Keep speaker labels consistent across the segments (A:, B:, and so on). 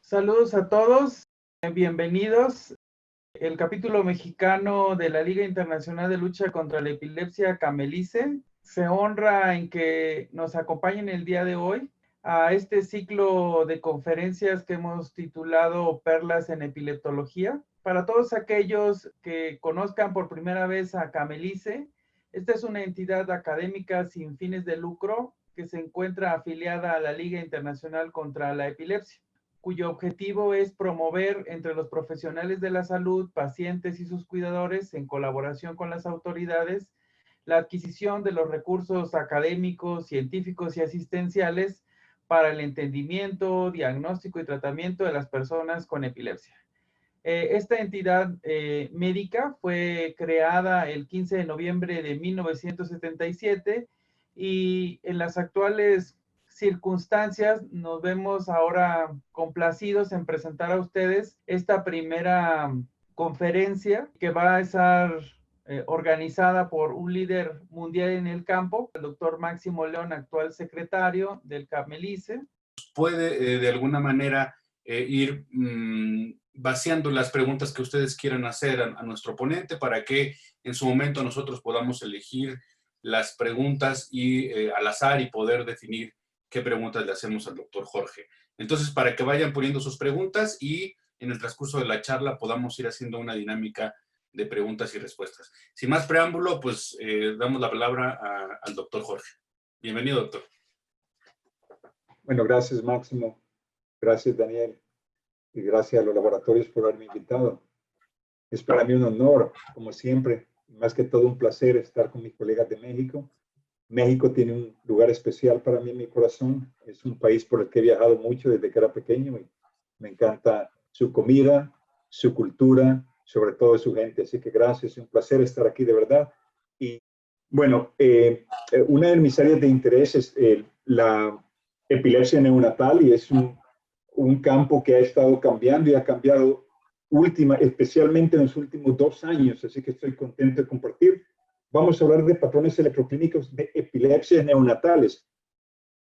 A: Saludos a todos, bienvenidos. El capítulo mexicano de la Liga Internacional de Lucha contra la Epilepsia, CAMELICE, se honra en que nos acompañen el día de hoy a este ciclo de conferencias que hemos titulado Perlas en Epileptología. Para todos aquellos que conozcan por primera vez a CAMELICE, esta es una entidad académica sin fines de lucro que se encuentra afiliada a la Liga Internacional contra la Epilepsia, cuyo objetivo es promover entre los profesionales de la salud, pacientes y sus cuidadores, en colaboración con las autoridades, la adquisición de los recursos académicos, científicos y asistenciales para el entendimiento, diagnóstico y tratamiento de las personas con epilepsia. Esta entidad médica fue creada el 15 de noviembre de 1977 y en las actuales circunstancias nos vemos ahora complacidos en presentar a ustedes esta primera conferencia que va a estar organizada por un líder mundial en el campo, el doctor Máximo León, actual secretario del CAMELICE.
B: Puede de alguna manera ir vaciando las preguntas que ustedes quieran hacer a nuestro ponente para que en su momento nosotros podamos elegir las preguntas y al azar y poder definir qué preguntas le hacemos al doctor Jorge. Entonces, para que vayan poniendo sus preguntas y en el transcurso de la charla podamos ir haciendo una dinámica de preguntas y respuestas. Sin más preámbulo, pues damos la palabra al doctor Jorge. Bienvenido, doctor.
C: Bueno, gracias, Máximo. Gracias, Daniel. Y gracias a los laboratorios por haberme invitado. Es para mí un honor, como siempre, más que todo un placer estar con mis colegas de México. México tiene un lugar especial para mí en mi corazón. Es un país por el que he viajado mucho desde que era pequeño y me encanta su comida, su cultura, sobre todo su gente. Así que gracias, es un placer estar aquí de verdad. Y bueno, una de mis áreas de interés es la epilepsia neonatal y es un campo que ha estado cambiando y ha cambiado especialmente en los últimos 2 años. Así que estoy contento de compartir. Vamos a hablar de patrones electroclínicos de epilepsias neonatales.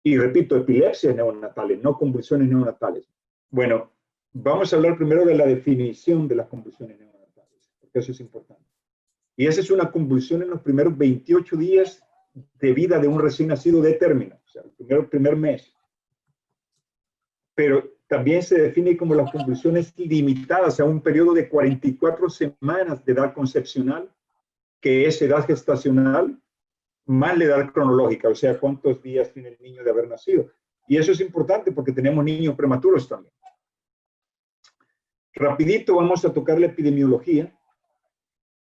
C: Y repito, epilepsias neonatales, no convulsiones neonatales. Bueno, vamos a hablar primero de la definición de las convulsiones neonatales, porque eso es importante. Y esa es una convulsión en los primeros 28 días de vida de un recién nacido de término, o sea, el primer mes. Pero también se define como las convulsiones limitadas a un periodo de 44 semanas de edad concepcional, que es edad gestacional, más la edad cronológica, o sea, cuántos días tiene el niño de haber nacido. Y eso es importante porque tenemos niños prematuros también. Rapidito vamos a tocar la epidemiología.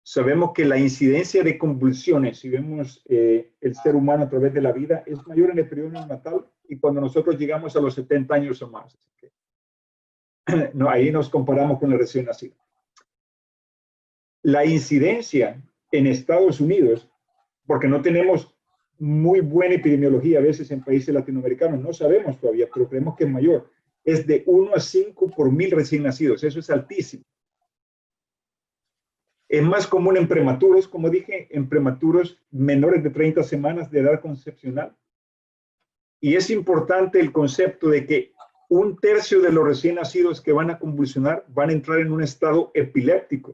C: Sabemos que la incidencia de convulsiones, si vemos el ser humano a través de la vida, es mayor en el periodo neonatal y cuando nosotros llegamos a los 70 años o más. Así que, no, ahí nos comparamos con el recién nacido. La incidencia en Estados Unidos, porque no tenemos muy buena epidemiología a veces en países latinoamericanos, no sabemos todavía, pero creemos que es mayor, es de 1 a 5 por 1000 recién nacidos. Eso es altísimo. Es más común en prematuros, como dije, en prematuros menores de 30 semanas de edad concepcional. Y es importante el concepto de que 1/3 de los recién nacidos que van a convulsionar van a entrar en un estado epiléptico.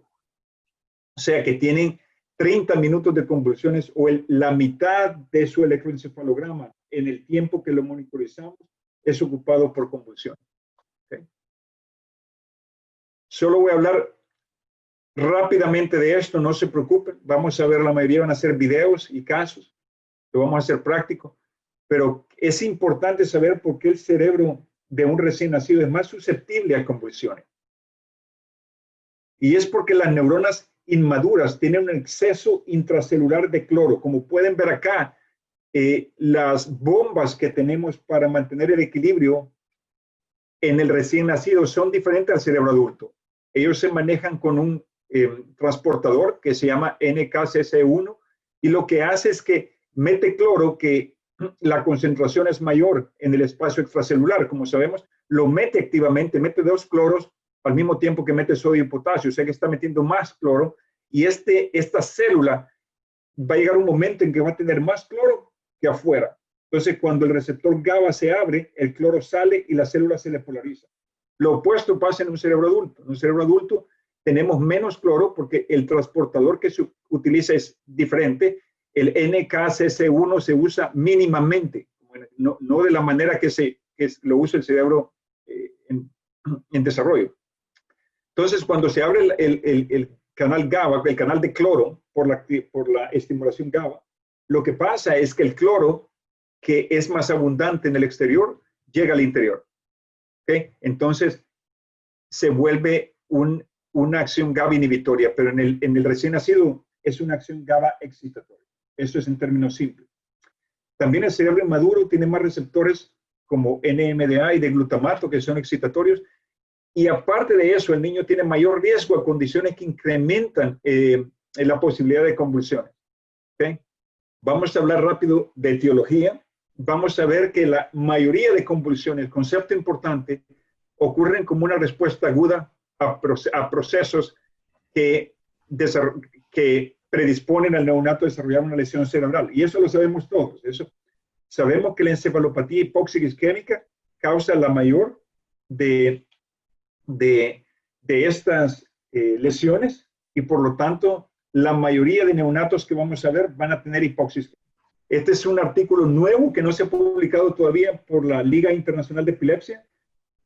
C: O sea, que tienen 30 minutos de convulsiones o la mitad de su electroencefalograma en el tiempo que lo monitorizamos es ocupado por convulsión. ¿Okay? Solo voy a hablar rápidamente de esto, no se preocupen. Vamos a ver, la mayoría van a ser videos y casos. Lo vamos a hacer práctico. Pero es importante saber por qué el cerebro de un recién nacido es más susceptible a convulsiones. Y es porque las neuronas inmaduras tienen un exceso intracelular de cloro. Como pueden ver acá, las bombas que tenemos para mantener el equilibrio en el recién nacido son diferentes al cerebro adulto. Ellos se manejan con un transportador que se llama NKCC1 y lo que hace es que mete cloro, que la concentración es mayor en el espacio extracelular, como sabemos, lo mete activamente, mete 2 cloros al mismo tiempo que mete sodio y potasio, o sea que está metiendo más cloro y esta célula va a llegar un momento en que va a tener más cloro que afuera. Entonces, cuando el receptor GABA se abre, el cloro sale y la célula se le polariza. Lo opuesto pasa en un cerebro adulto. En un cerebro adulto tenemos menos cloro porque el transportador que se utiliza es diferente. El NKCC1 se usa mínimamente, no de la manera que lo usa el cerebro en desarrollo. Entonces, cuando se abre el canal GABA, el canal de cloro, por la estimulación GABA, lo que pasa es que el cloro, que es más abundante en el exterior, llega al interior. ¿Okay? Entonces, se vuelve una acción GABA inhibitoria, pero en el recién nacido es una acción GABA excitatoria. Eso es en términos simples. También el cerebro inmaduro tiene más receptores como NMDA y de glutamato, que son excitatorios. Y aparte de eso, el niño tiene mayor riesgo a condiciones que incrementan la posibilidad de convulsiones. ¿Okay? Vamos a hablar rápido de etiología. Vamos a ver que la mayoría de convulsiones, concepto importante, ocurren como una respuesta aguda a procesos que predisponen al neonato a desarrollar una lesión cerebral. Y eso lo sabemos todos. Sabemos que la encefalopatía hipóxica isquémica causa la mayor de estas lesiones y por lo tanto la mayoría de neonatos que vamos a ver van a tener hipoxis. Este es un artículo nuevo que no se ha publicado todavía por la Liga Internacional de Epilepsia,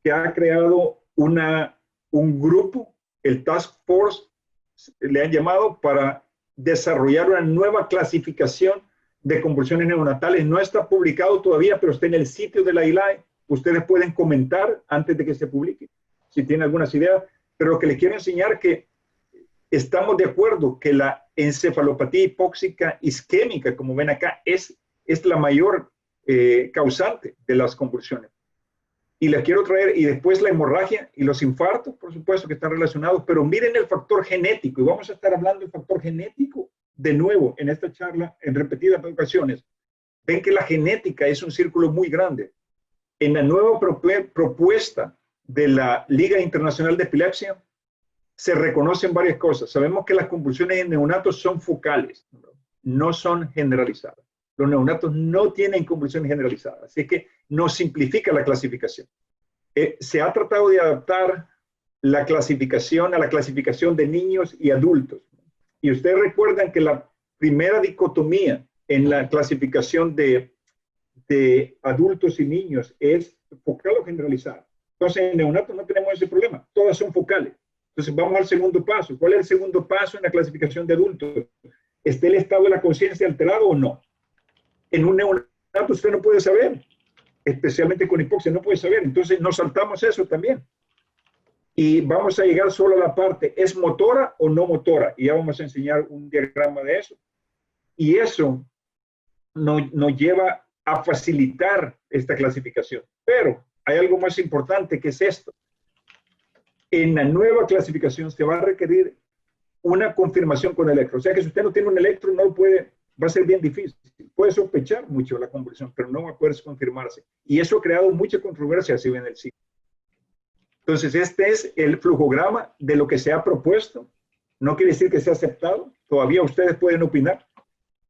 C: que ha creado un grupo, el Task Force, le han llamado para desarrollar una nueva clasificación de convulsiones neonatales. No está publicado todavía, pero está en el sitio de la ILAE. Ustedes pueden comentar antes de que se publique, si tienen algunas ideas, pero lo que les quiero enseñar es que estamos de acuerdo que la encefalopatía hipóxica isquémica, como ven acá, es la mayor causante de las convulsiones. Y les quiero traer, y después la hemorragia y los infartos, por supuesto que están relacionados, pero miren el factor genético, y vamos a estar hablando del factor genético de nuevo en esta charla en repetidas ocasiones. Ven que la genética es un círculo muy grande. En la nueva propuesta de la Liga Internacional de Epilepsia, se reconocen varias cosas. Sabemos que las convulsiones en neonatos son focales, no son generalizadas. Los neonatos no tienen convulsiones generalizadas, así que nos simplifica la clasificación. Se ha tratado de adaptar la clasificación a la clasificación de niños y adultos. Y ustedes recuerdan que la primera dicotomía en la clasificación de adultos y niños es focal o generalizada. Entonces, en neonatos no tenemos ese problema, todas son focales. Entonces, vamos al segundo paso. ¿Cuál es el segundo paso en la clasificación de adultos? ¿Está el estado de la conciencia alterado o no? En un neonato usted no puede saber, especialmente con hipoxia, no puede saber. Entonces, nos saltamos eso también. Y vamos a llegar solo a la parte, ¿es motora o no motora? Y ya vamos a enseñar un diagrama de eso. Y eso nos lleva a facilitar esta clasificación. Pero hay algo más importante que es esto. En la nueva clasificación se va a requerir una confirmación con electro. O sea que si usted no tiene un electro, no puede, va a ser bien difícil. Puede sospechar mucho la convulsión, pero no va a poder confirmarse. Y eso ha creado mucha controversia, si ven el sitio. Entonces, este es el flujograma de lo que se ha propuesto. No quiere decir que sea aceptado. Todavía ustedes pueden opinar.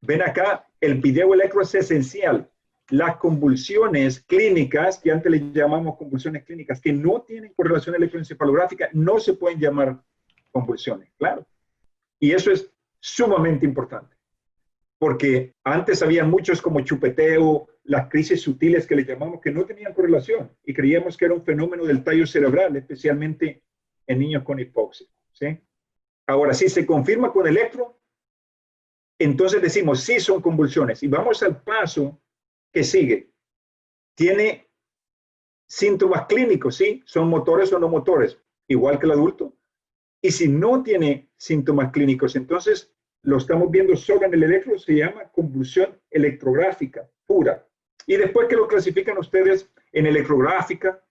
C: Ven acá, el video electro es esencial. Las convulsiones clínicas, que antes le llamamos convulsiones clínicas, que no tienen correlación electroencefalográfica, no se pueden llamar convulsiones, claro. Y eso es sumamente importante. Porque antes había muchos como chupeteo, las crisis sutiles que le llamamos, que no tenían correlación y creíamos que era un fenómeno del tallo cerebral, especialmente en niños con hipoxia, ¿sí? Ahora, si se confirma con electro, entonces decimos, sí son convulsiones. Y vamos al paso que sigue. ¿Tiene síntomas clínicos? Sí, son motores o no motores, igual que el adulto. Y si no tiene síntomas clínicos, entonces lo estamos viendo solo en el electro, se llama convulsión electrográfica pura. Y después que lo clasifican ustedes en electrográfica,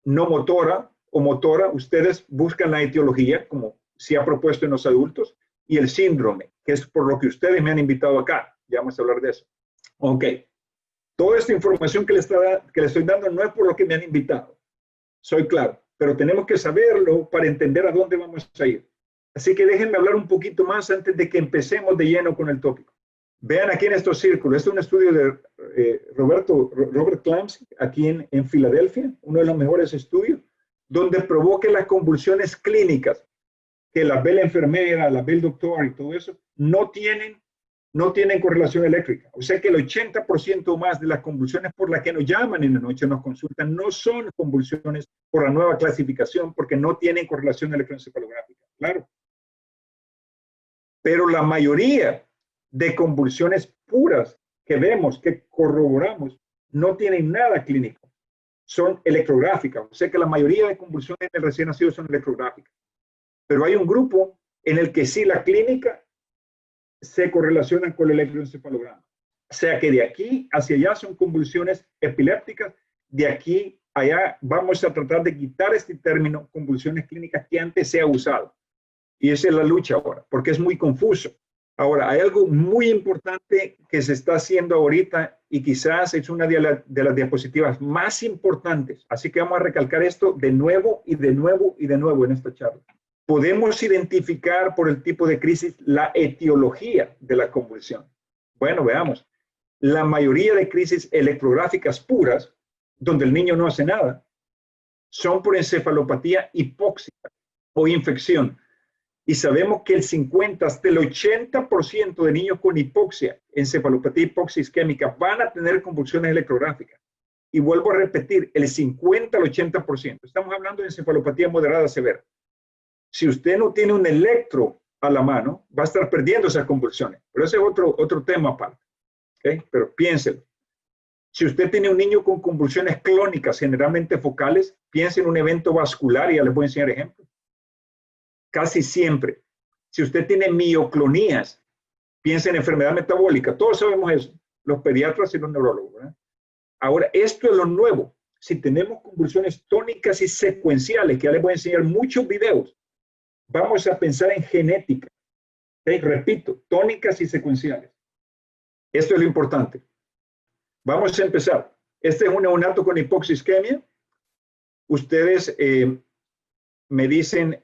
C: no motora o motora, ustedes buscan la etiología, como se ha propuesto en los adultos, y el síndrome, que es por lo que ustedes me han invitado acá. Ya vamos a hablar de eso. Ok. Toda esta información que les estoy dando no es por lo que me han invitado. Soy claro. Pero tenemos que saberlo para entender a dónde vamos a ir. Así que déjenme hablar un poquito más antes de que empecemos de lleno con el tópico. Vean aquí en estos círculos. Este es un estudio de Robert Clamsey, aquí en Filadelfia, uno de los mejores estudios. donde provoque las convulsiones clínicas, que las ve la enfermera, las ve el doctor y todo eso, no tienen correlación eléctrica. O sea que el 80% más de las convulsiones por las que nos llaman en la noche, nos consultan, no son convulsiones por la nueva clasificación, porque no tienen correlación electroencefalográfica. Claro. Pero la mayoría de convulsiones puras que vemos, que corroboramos, no tienen nada clínico. Son electrográficas. O sea que la mayoría de convulsiones del recién nacido son electrográficas. Pero hay un grupo en el que sí la clínica se correlaciona con el electroencefalograma. O sea que de aquí hacia allá son convulsiones epilépticas, de aquí a allá vamos a tratar de quitar este término, convulsiones clínicas, que antes se ha usado. Y esa es la lucha ahora, porque es muy confuso. Ahora, hay algo muy importante que se está haciendo ahorita y quizás es una de las diapositivas más importantes. Así que vamos a recalcar esto de nuevo y de nuevo y de nuevo en esta charla. Podemos identificar por el tipo de crisis la etiología de la convulsión. Bueno, veamos. La mayoría de crisis electrográficas puras, donde el niño no hace nada, son por encefalopatía hipóxica o infección. Y sabemos que el 50 hasta el 80% de niños con hipoxia, encefalopatía hipóxica isquémica, van a tener convulsiones electrográficas. Y vuelvo a repetir, el 50 al 80%. Estamos hablando de encefalopatía moderada severa. Si usted no tiene un electro a la mano, va a estar perdiendo esas convulsiones. Pero ese es otro tema aparte. ¿Okay? Pero piénselo. Si usted tiene un niño con convulsiones clónicas, generalmente focales, piense en un evento vascular y ya les voy a enseñar ejemplos. Casi siempre. Si usted tiene mioclonías, piensa en enfermedad metabólica. Todos sabemos eso, los pediatras y los neurólogos, ¿verdad? Ahora, esto es lo nuevo. Si tenemos convulsiones tónicas y secuenciales, que ya les voy a enseñar muchos videos, vamos a pensar en genética. ¿Okay? Repito, tónicas y secuenciales. Esto es lo importante. Vamos a empezar. Este es un neonato con hipoxia isquemia. Ustedes me dicen,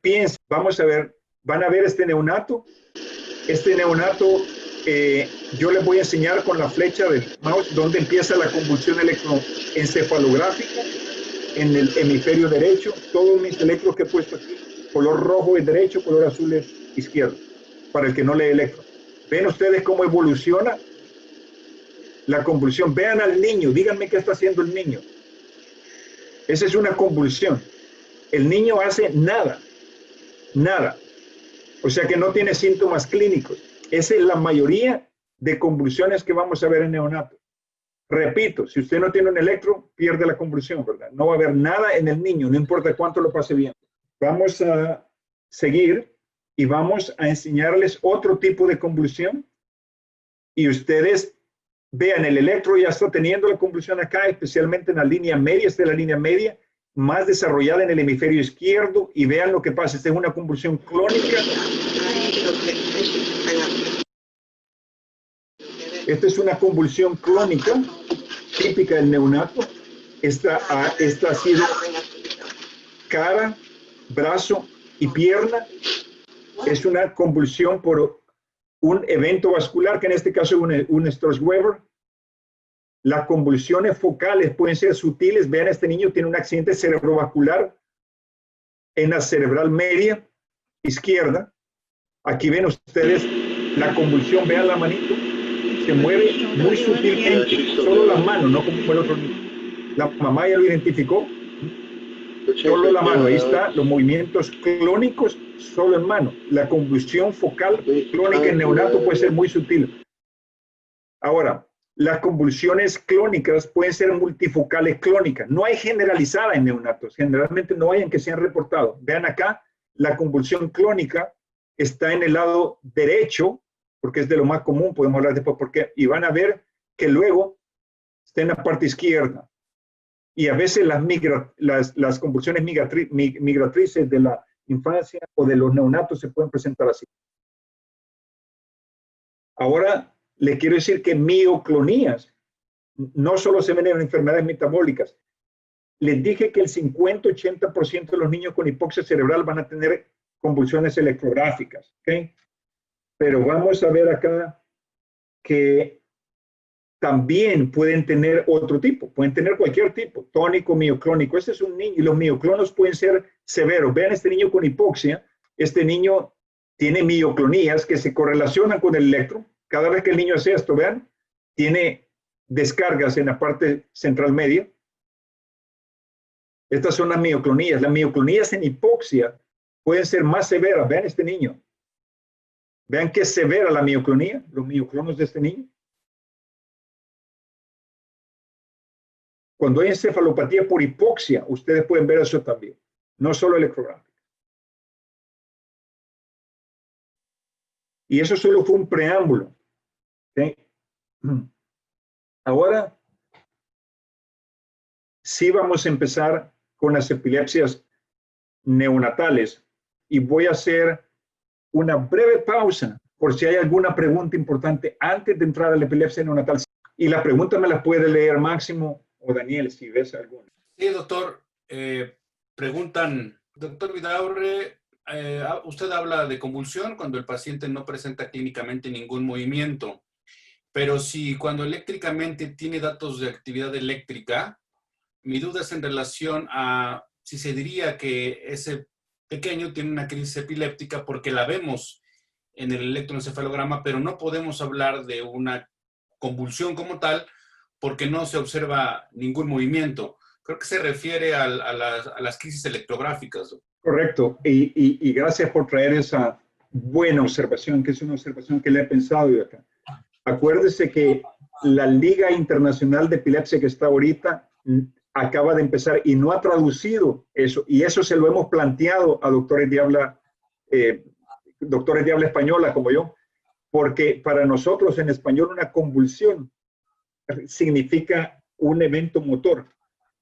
C: piensen, vamos a ver, van a ver este neonato. Este neonato, yo les voy a enseñar con la flecha del mouse dónde empieza la convulsión electroencefalográfica en el hemisferio derecho. Todos mis electros que he puesto aquí, color rojo es derecho, color azul es izquierdo, para el que no lee electro. ¿Ven ustedes cómo evoluciona la convulsión? Vean al niño, díganme qué está haciendo el niño. Esa es una convulsión. El niño hace nada, nada. O sea que no tiene síntomas clínicos. Esa es la mayoría de convulsiones que vamos a ver en neonato. Repito, si usted no tiene un electro, pierde la convulsión, ¿verdad? No va a haber nada en el niño, no importa cuánto lo pase bien. Vamos a seguir y vamos a enseñarles otro tipo de convulsión. Y ustedes vean, el electro ya está teniendo la convulsión acá, especialmente en la línea media, esta es la línea media, más desarrollada en el hemisferio izquierdo, y vean lo que pasa. Esta es una convulsión clónica. Esta es una convulsión clónica típica del neonato. Esta ha sido cara, brazo y pierna. Es una convulsión por un evento vascular, que en este caso es un Sturge-Weber. Las convulsiones focales pueden ser sutiles. Vean, este niño tiene un accidente cerebrovascular en la cerebral media izquierda. Aquí ven ustedes la convulsión. Vean la manito. Se mueve muy sutilmente. Solo la mano, no como el otro niño. La mamá ya lo identificó. Solo la mano. Ahí está. Los movimientos clónicos solo en mano. La convulsión focal clónica en neonato puede ser muy sutil. Ahora, las convulsiones clónicas pueden ser multifocales clónicas. No hay generalizada en neonatos. Generalmente no hay en que se han reportado. Vean acá, la convulsión clónica está en el lado derecho, porque es de lo más común. Podemos hablar después por qué. Y van a ver que luego está en la parte izquierda. Y a veces las convulsiones migratrices de la infancia o de los neonatos se pueden presentar así. Ahora, le quiero decir que mioclonías no solo se ven en enfermedades metabólicas. Les dije que el 50-80% de los niños con hipoxia cerebral van a tener convulsiones electrográficas. ¿Okay? Pero vamos a ver acá que también pueden tener otro tipo, pueden tener cualquier tipo, tónico, mioclónico. Este es un niño y los mioclonos pueden ser severos. Vean este niño con hipoxia, este niño tiene mioclonías que se correlacionan con el electro. Cada vez que el niño hace esto, vean, tiene descargas en la parte central media. Estas son las mioclonías. Las mioclonías en hipoxia pueden ser más severas. Vean este niño. Vean qué severa la mioclonía, los mioclonos de este niño. Cuando hay encefalopatía por hipoxia, ustedes pueden ver eso también, no solo electrográfica. Y eso solo fue un preámbulo. ¿Okay? Ahora sí vamos a empezar con las epilepsias neonatales y voy a hacer una breve pausa por si hay alguna pregunta importante antes de entrar a la epilepsia neonatal. Y la pregunta me la puede leer Máximo o Daniel, si ves alguna.
B: Sí, doctor. Preguntan, doctor Vidaurre, usted habla de convulsión cuando el paciente no presenta clínicamente ningún movimiento, pero si cuando eléctricamente tiene datos de actividad eléctrica, mi duda es en relación a si se diría que ese pequeño tiene una crisis epiléptica porque la vemos en el electroencefalograma, pero no podemos hablar de una convulsión como tal porque no se observa ningún movimiento. Creo que se refiere a las crisis electrográficas.
C: Correcto, y gracias por traer esa buena observación, que es una observación que le he pensado yo acá. Acuérdese que la Liga Internacional de Epilepsia que está ahorita acaba de empezar y no ha traducido eso, y eso se lo hemos planteado a doctores de habla española como yo, porque para nosotros en español una convulsión significa un evento motor,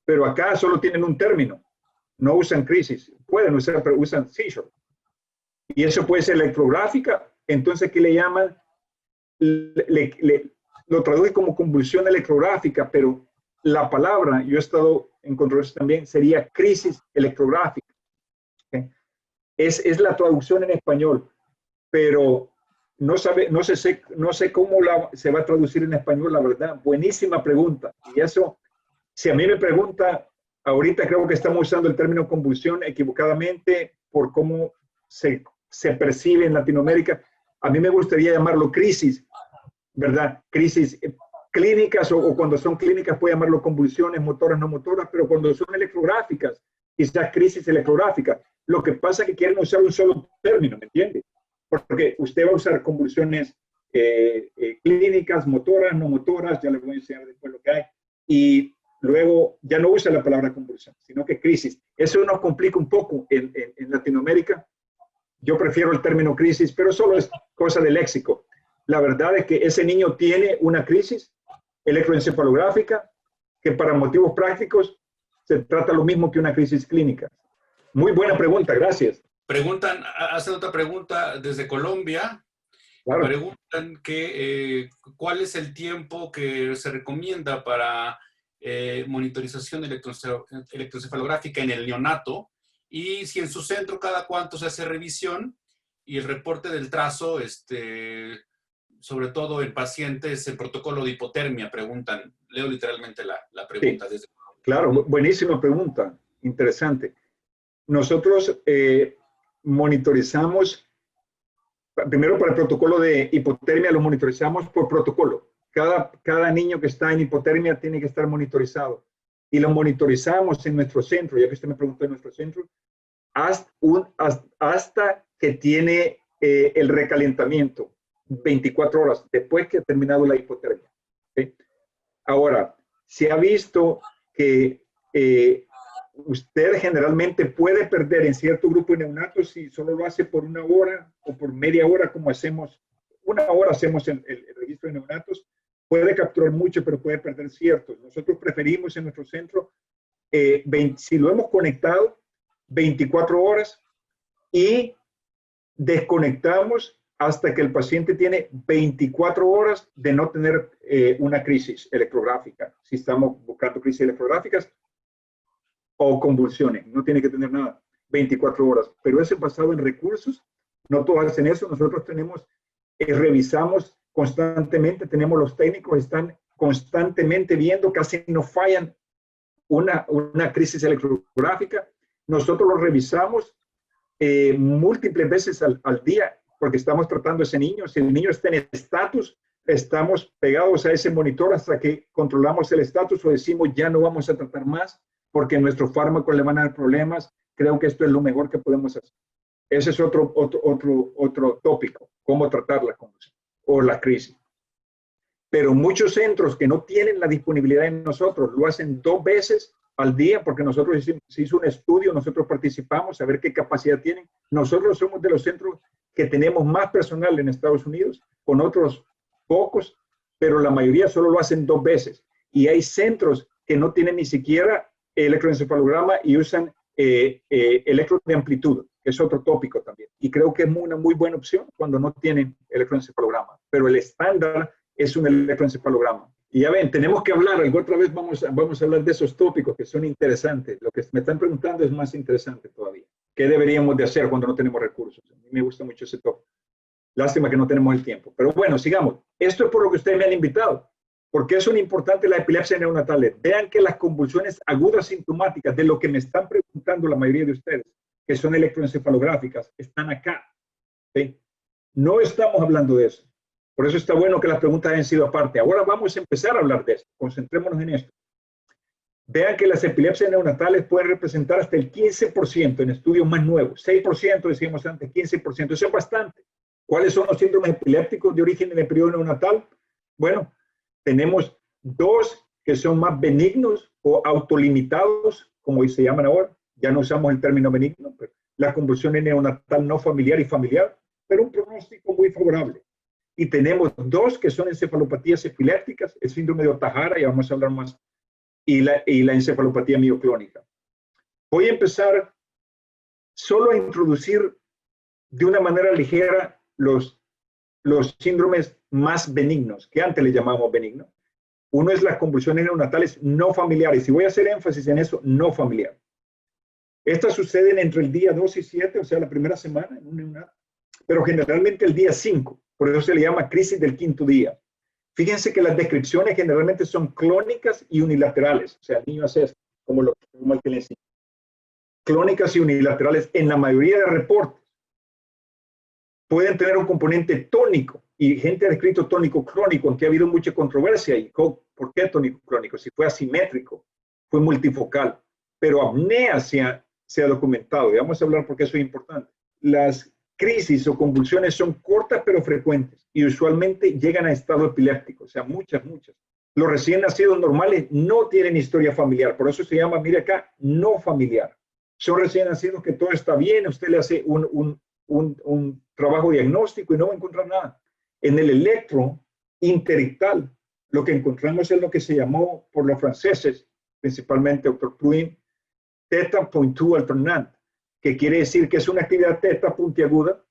C: pero acá solo tienen un término, no usan crisis, pueden usar, pero usan seizure. Y eso puede ser electrográfica, entonces ¿qué le llaman? Lo traduce como convulsión electrográfica, pero la palabra, yo he estado en controversia también, sería crisis electrográfica. ¿Okay? Es la traducción en español, pero no sé cómo se va a traducir en español, la verdad. Buenísima pregunta. Y eso, si a mí me pregunta, ahorita creo que estamos usando el término convulsión equivocadamente por cómo se percibe en Latinoamérica. A mí me gustaría llamarlo crisis, ¿verdad? Crisis clínicas o cuando son clínicas puede llamarlo convulsiones motoras, no motoras, pero cuando son electrográficas, quizás crisis electrográfica. Lo que pasa es que quieren usar un solo término, ¿me entiende? Porque usted va a usar convulsiones clínicas, motoras, no motoras, ya les voy a enseñar después lo que hay, y luego ya no usa la palabra convulsión, sino que crisis. Eso nos complica un poco en Latinoamérica. Yo prefiero el término crisis, pero solo es cosa de léxico. La verdad es que ese niño tiene una crisis electroencefalográfica que para motivos prácticos se trata lo mismo que una crisis clínica. Muy buena pregunta, gracias.
B: Hacen otra pregunta desde Colombia.
C: Claro.
B: Preguntan cuál es el tiempo que se recomienda para monitorización electroencefalográfica en el neonato y si en su centro cada cuánto se hace revisión y el reporte del trazo, sobre todo en pacientes en protocolo de hipotermia, preguntan. Leo literalmente la pregunta. Sí, desde Colombia.
C: Claro, buenísima pregunta, interesante. Nosotros monitorizamos, primero para el protocolo de hipotermia lo monitorizamos por protocolo. Cada niño que está en hipotermia tiene que estar monitorizado. Y lo monitorizamos en nuestro centro, ya que usted me preguntó en nuestro centro, hasta que tiene el recalentamiento, 24 horas después que ha terminado la hipotermia. ¿Okay? Ahora, se ha visto que usted generalmente puede perder en cierto grupo de neonatos si solo lo hace por una hora o por media hora, como hacemos, una hora hacemos el registro de neonatos, puede capturar mucho, pero puede perder ciertos. Nosotros preferimos en nuestro centro, si lo hemos conectado, 24 horas y desconectamos hasta que el paciente tiene 24 horas de no tener una crisis electrográfica. Si estamos buscando crisis electrográficas, o convulsiones, no tiene que tener nada, 24 horas, pero eso es basado en recursos, no todos hacen eso, nosotros tenemos, revisamos constantemente, tenemos los técnicos, están constantemente viendo, casi no fallan una crisis electrográfica. Nosotros lo revisamos múltiples veces al día porque estamos tratando a ese niño. Si el niño está en estatus, estamos pegados a ese monitor hasta que controlamos el estatus o decimos ya no vamos a tratar más porque nuestros fármacos le van a dar problemas. Creo que esto es lo mejor que podemos hacer. Ese es otro tópico, cómo tratar la condición o la crisis. Pero muchos centros que no tienen la disponibilidad de nosotros lo hacen 2 veces al día porque nosotros se hizo un estudio, nosotros participamos a ver qué capacidad tienen. Nosotros somos de los centros que tenemos más personal en Estados Unidos, con otros pocos, pero la mayoría solo lo hacen 2 veces. Y hay centros que no tienen ni siquiera electroencefalograma y usan electro de amplitud, que es otro tópico también. Y creo que es una muy buena opción cuando no tienen electroencefalograma. Pero el estándar es un electroencefalograma. Y ya ven, tenemos que hablar, otra vez vamos a hablar de esos tópicos que son interesantes. Lo que me están preguntando es más interesante todavía. ¿Qué deberíamos de hacer cuando no tenemos recursos? A mí me gusta mucho ese tópico. Lástima que no tenemos el tiempo. Pero bueno, sigamos. Esto es por lo que ustedes me han invitado. Porque son importantes las epilepsias neonatales. Vean que las convulsiones agudas sintomáticas de lo que me están preguntando la mayoría de ustedes, que son electroencefalográficas, están acá. ¿Sí? No estamos hablando de eso. Por eso está bueno que las preguntas hayan sido aparte. Ahora vamos a empezar a hablar de esto. Concentrémonos en esto. Vean que las epilepsias neonatales pueden representar hasta el 15% en estudios más nuevos. 6% decíamos antes, 15%. Eso es bastante. ¿Cuáles son los síndromes epilépticos de origen en el periodo neonatal? Bueno, tenemos 2 que son más benignos o autolimitados, como se llaman ahora. Ya no usamos el término benigno, pero la convulsión neonatal no familiar y familiar, pero un pronóstico muy favorable. Y tenemos 2 que son encefalopatías epilépticas, el síndrome de Ohtahara, y vamos a hablar más, y la encefalopatía mioclónica. Voy a empezar solo a introducir de una manera ligera los síndromes más benignos, que antes le llamábamos benignos. Uno es las convulsiones neonatales no familiares, y voy a hacer énfasis en eso, no familiar. Estas suceden entre el día 2 y 7, o sea, la primera semana en un neonato, pero generalmente el día 5, por eso se le llama crisis del 5º día. Fíjense que las descripciones generalmente son clónicas y unilaterales, o sea, el niño hace esto, como el que le enseñé. Clónicas y unilaterales en la mayoría de reportes. Pueden tener un componente tónico, y gente ha descrito tónico crónico, aunque ha habido mucha controversia. ¿Y por qué tónico crónico? Si fue asimétrico, fue multifocal, pero apnea se ha documentado, y vamos a hablar porque eso es importante. Las crisis o convulsiones son cortas pero frecuentes, y usualmente llegan a estado epiléptico, o sea, muchas. Los recién nacidos normales no tienen historia familiar, por eso se llama, mire acá, no familiar. Son recién nacidos que todo está bien, usted le hace un trabajo diagnóstico y no va a encontrar nada. En el electro interictal, lo que encontramos es lo que se llamó por los franceses, principalmente Dr. Pruin, theta pointu alternante, que quiere decir que es una actividad teta puntiaguda,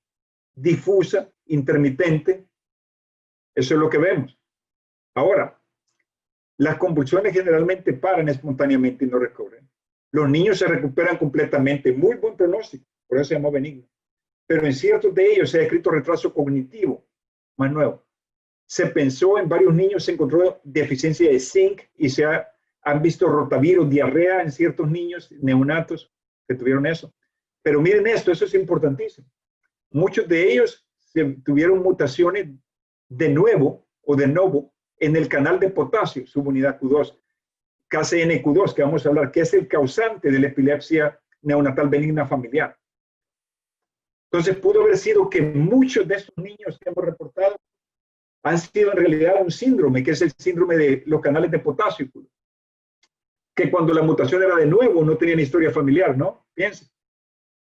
C: difusa, intermitente. Eso es lo que vemos. Ahora, las convulsiones generalmente paran espontáneamente y no recobran. Los niños se recuperan completamente, muy buen pronóstico, por eso se llama benigno. Pero en ciertos de ellos se ha descrito retraso cognitivo, más nuevo. Se pensó en varios niños, se encontró deficiencia de zinc y han visto rotavirus, diarrea en ciertos niños, neonatos que tuvieron eso. Pero miren esto, eso es importantísimo. Muchos de ellos tuvieron mutaciones de nuevo o de novo en el canal de potasio, subunidad Q2, KCNQ2, que vamos a hablar, que es el causante de la epilepsia neonatal benigna familiar. Entonces pudo haber sido que muchos de estos niños que hemos reportado han sido en realidad un síndrome, que es el síndrome de los canales de potasio, que cuando la mutación era de nuevo no tenían historia familiar, ¿no? Piensen.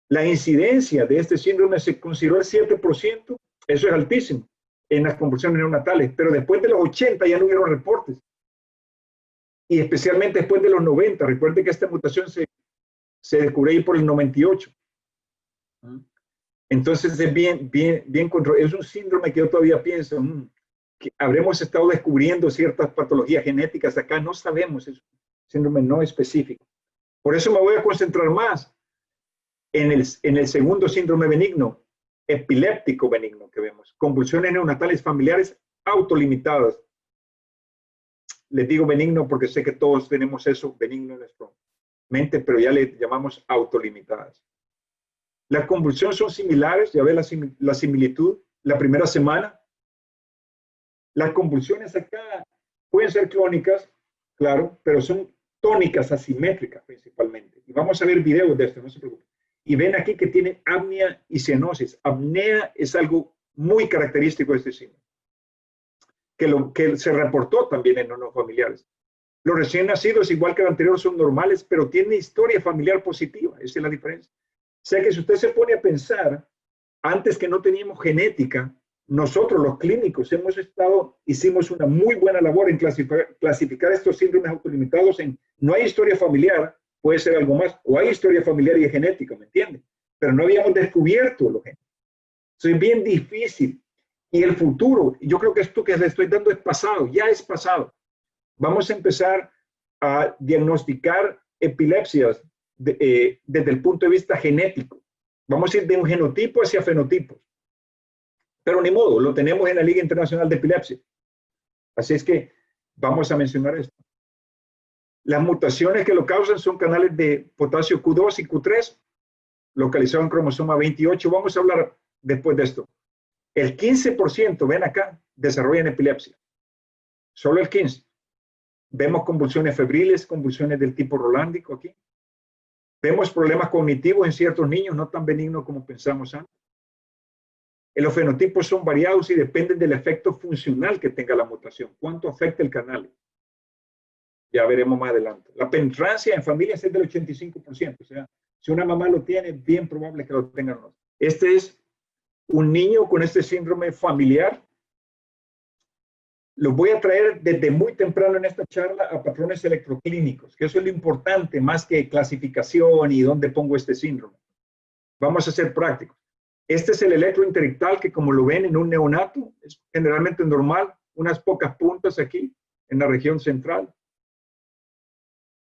C: La incidencia de este síndrome se consideró el 7%, eso es altísimo en las convulsiones neonatales, pero después de los 80 ya no hubieron reportes. Y especialmente después de los 90, recuerden que esta mutación se descubrió ahí por el 98. Entonces es bien controlado. Es un síndrome que yo todavía pienso que habremos estado descubriendo ciertas patologías genéticas. Acá no sabemos, es un síndrome no específico. Por eso me voy a concentrar más en el segundo síndrome benigno, epiléptico benigno que vemos. Convulsiones neonatales familiares autolimitadas. les digo benigno porque sé que todos tenemos eso benigno en nuestra mente, pero ya le llamamos autolimitadas. Las convulsiones son similares, ya ve la similitud, la primera semana. Las convulsiones acá pueden ser clónicas, claro, pero son tónicas asimétricas principalmente. Y vamos a ver videos de esto, no se preocupen. Y ven aquí que tienen apnea y cianosis. Apnea es algo muy característico de este síndrome, que se reportó también en los familiares. Los recién nacidos, igual que el anterior, son normales, pero tienen historia familiar positiva. Esa es la diferencia. O sea que si usted se pone a pensar, antes que no teníamos genética, nosotros los clínicos hicimos una muy buena labor en clasificar estos síndromes autolimitados en no hay historia familiar, puede ser algo más, o hay historia familiar y es genética, ¿me entiende? Pero no habíamos descubierto lo genético. Es bien difícil. Y el futuro, yo creo que esto que le estoy dando es pasado, ya es pasado. Vamos a empezar a diagnosticar epilepsias desde el punto de vista genético. Vamos a ir de un genotipo hacia fenotipos. Pero ni modo, lo tenemos en la Liga Internacional de Epilepsia. Así es que vamos a mencionar esto. Las mutaciones que lo causan son canales de potasio Q2 y Q3, localizados en cromosoma 28. Vamos a hablar después de esto. El 15%, ven acá, desarrollan epilepsia. Solo el 15%. Vemos convulsiones febriles, convulsiones del tipo rolándico aquí. Vemos problemas cognitivos en ciertos niños, no tan benignos como pensamos antes. Los fenotipos son variados y dependen del efecto funcional que tenga la mutación. ¿Cuánto afecta el canal? Ya veremos más adelante. La penetrancia en familias es del 85%. O sea, si una mamá lo tiene, bien probable que lo tengan los. Este es un niño con este síndrome familiar. Los voy a traer desde muy temprano en esta charla a patrones electroclínicos, que eso es lo importante, más que clasificación y dónde pongo este síndrome. Vamos a ser prácticos. Este es el electrointerictal que, como lo ven en un neonato, es generalmente normal, unas pocas puntas aquí en la región central.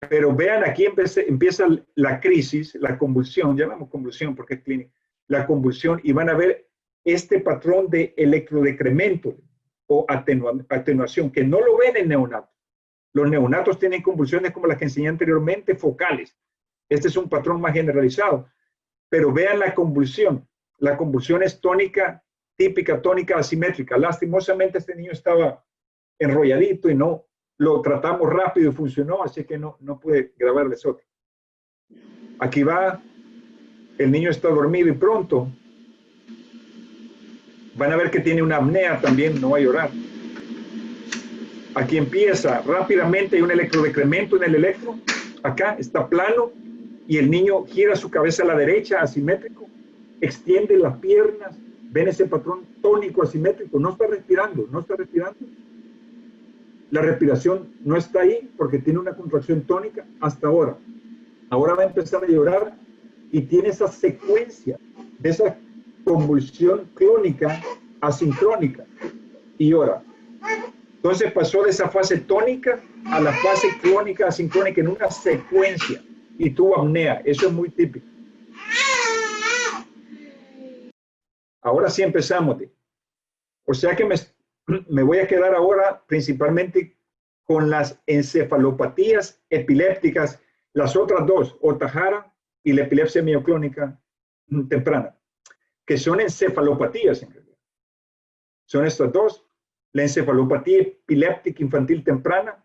C: Pero vean, aquí empieza la crisis, la convulsión, llamamos convulsión porque es clínica, la convulsión, y van a ver este patrón de electrodecremento o atenuación, que no lo ven en neonatos. Los neonatos tienen convulsiones como las que enseñé anteriormente, focales. Este es un patrón más generalizado. Pero vean la convulsión. La convulsión es tónica, típica tónica asimétrica. Lastimosamente este niño estaba enrolladito y no lo tratamos rápido y funcionó, así que no pude grabarles otro. Aquí va, el niño está dormido y pronto van a ver que tiene una apnea también, no va a llorar. Aquí empieza rápidamente, hay un electrodecremento en el electro, acá está plano y el niño gira su cabeza a la derecha, asimétrico, extiende las piernas, ven ese patrón tónico asimétrico, no está respirando. La respiración no está ahí porque tiene una contracción tónica hasta ahora. Ahora va a empezar a llorar y tiene esa secuencia de esa convulsión clónica asincrónica y llora. Entonces pasó de esa fase tónica a la fase clónica asincrónica en una secuencia y tuvo apnea. Eso es muy típico. Ahora sí empezamos. O sea que me voy a quedar ahora principalmente con las encefalopatías epilépticas, las otras dos, Ohtahara y la epilepsia mioclónica temprana, que son encefalopatías en realidad. Son estas dos, la encefalopatía epiléptica infantil temprana,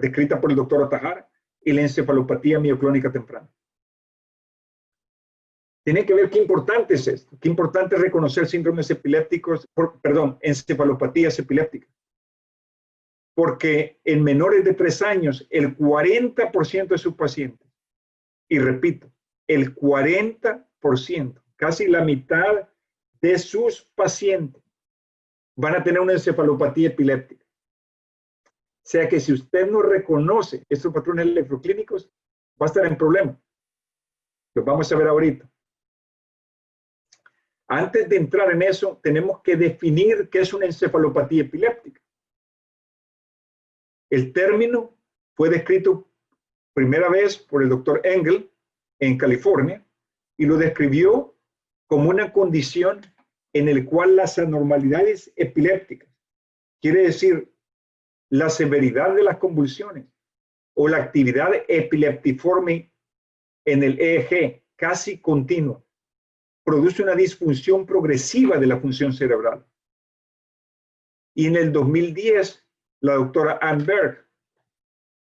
C: descrita por el doctor Ohtahara, y la encefalopatía mioclónica temprana. Tiene que ver qué importante es esto, qué importante es reconocer síndromes epilépticos, encefalopatías epilépticas. Porque en menores de 3 años, el 40% de sus pacientes, y repito, el 40%, casi la mitad de sus pacientes van a tener una encefalopatía epiléptica. O sea que si usted no reconoce estos patrones electroclínicos, va a estar en problema. Lo vamos a ver ahorita. Antes de entrar en eso, tenemos que definir qué es una encefalopatía epiléptica. El término fue descrito primera vez por el doctor Engel en California y lo describió como una condición en la cual las anormalidades epilépticas, quiere decir la severidad de las convulsiones o la actividad epileptiforme en el EEG casi continua produce una disfunción progresiva de la función cerebral. Y en el 2010, la doctora Anne Berg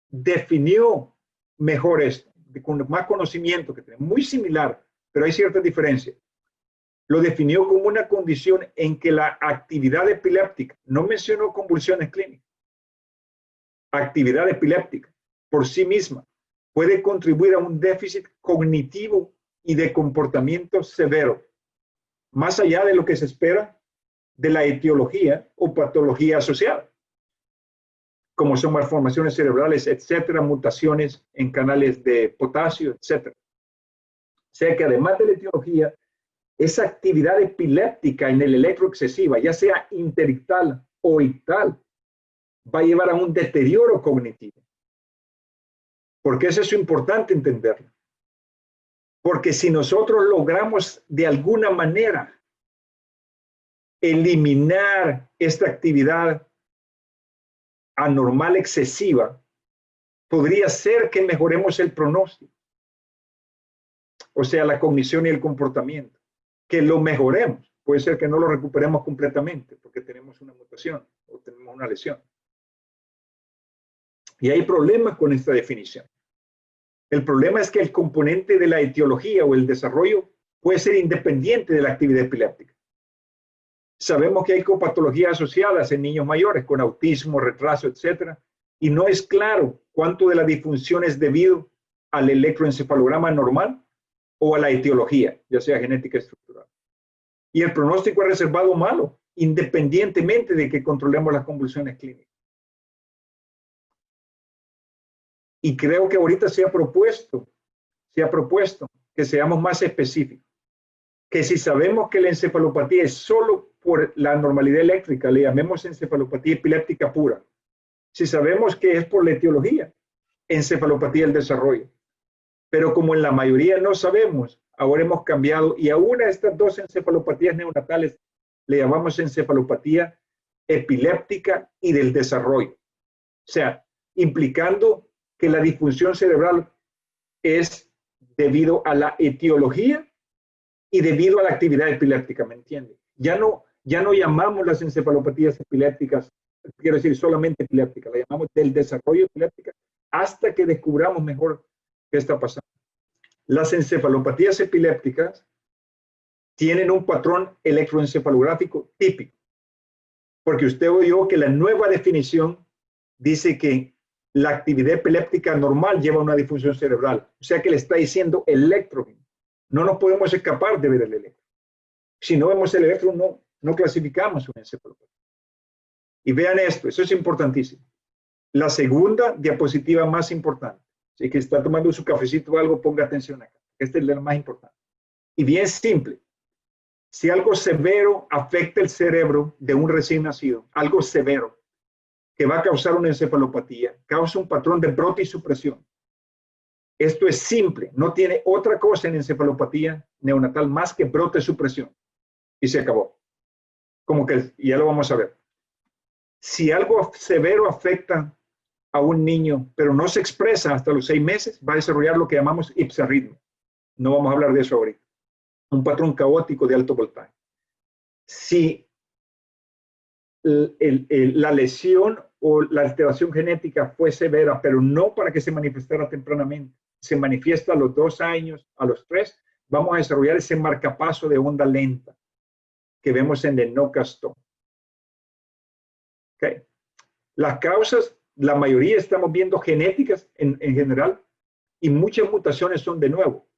C: definió mejor esto, con más conocimiento que tenemos, muy similar, pero hay ciertas diferencias. Lo definió como una condición en que la actividad epiléptica, no mencionó convulsiones clínicas, actividad epiléptica por sí misma puede contribuir a un déficit cognitivo y de comportamiento severo, más allá de lo que se espera de la etiología o patología asociada, como son malformaciones cerebrales, etcétera, mutaciones en canales de potasio, etcétera. O sea que además de la etiología, esa actividad epiléptica en el electro excesiva, ya sea interictal o ictal, va a llevar a un deterioro cognitivo. ¿Por qué es eso importante entenderlo? Porque si nosotros logramos de alguna manera eliminar esta actividad anormal excesiva, podría ser que mejoremos el pronóstico, o sea, la cognición y el comportamiento, que lo mejoremos. Puede ser que no lo recuperemos completamente porque tenemos una mutación o tenemos una lesión. Y hay problemas con esta definición. El problema es que el componente de la etiología o el desarrollo puede ser independiente de la actividad epiléptica. Sabemos que hay copatologías asociadas en niños mayores con autismo, retraso, etcétera, y no es claro cuánto de la disfunción es debido al electroencefalograma normal o a la etiología, ya sea genética estructural. Y el pronóstico es reservado malo, independientemente de que controlemos las convulsiones clínicas. Y creo que ahorita se ha propuesto que seamos más específicos. Que si sabemos que la encefalopatía es solo por la anormalidad eléctrica, le llamemos encefalopatía epiléptica pura. Si sabemos que es por la etiología, encefalopatía del desarrollo. Pero como en la mayoría no sabemos, ahora hemos cambiado y a una de estas dos encefalopatías neonatales le llamamos encefalopatía epiléptica y del desarrollo. O sea, implicando que la disfunción cerebral es debido a la etiología y debido a la actividad epiléptica, ¿me entiende? Ya no llamamos las encefalopatías epilépticas, quiero decir solamente epilépticas, la llamamos del desarrollo epiléptica hasta que descubramos mejor qué está pasando. Las encefalopatías epilépticas tienen un patrón electroencefalográfico típico, porque usted oyó que la nueva definición dice que la actividad epiléptica normal lleva a una disfunción cerebral, o sea que le está diciendo electro. No nos podemos escapar de ver el electro. Si no vemos el electro, no clasificamos una encefalopatía. Y vean esto, eso es importantísimo. La segunda diapositiva más importante. Si que está tomando su cafecito o algo, ponga atención acá. Esta es la más importante. Y bien simple. Si algo severo afecta el cerebro de un recién nacido, algo severo, que va a causar una encefalopatía, causa un patrón de brote y supresión. Esto es simple, no tiene otra cosa en encefalopatía neonatal más que brote y supresión. Y se acabó. Como que ya lo vamos a ver. Si algo severo afecta a un niño, pero no se expresa hasta los 6 meses, va a desarrollar lo que llamamos ipsarritmia. No vamos a hablar de eso ahorita. Un patrón caótico de alto voltaje. Si la lesión o la alteración genética fue severa, pero no para que se manifestara tempranamente, se manifiesta a los 2 años, a los 3, vamos a desarrollar ese marcapaso de onda lenta que vemos en el no-castón. Okay. Las causas, la mayoría estamos viendo genéticas en general y muchas mutaciones son de nuevo.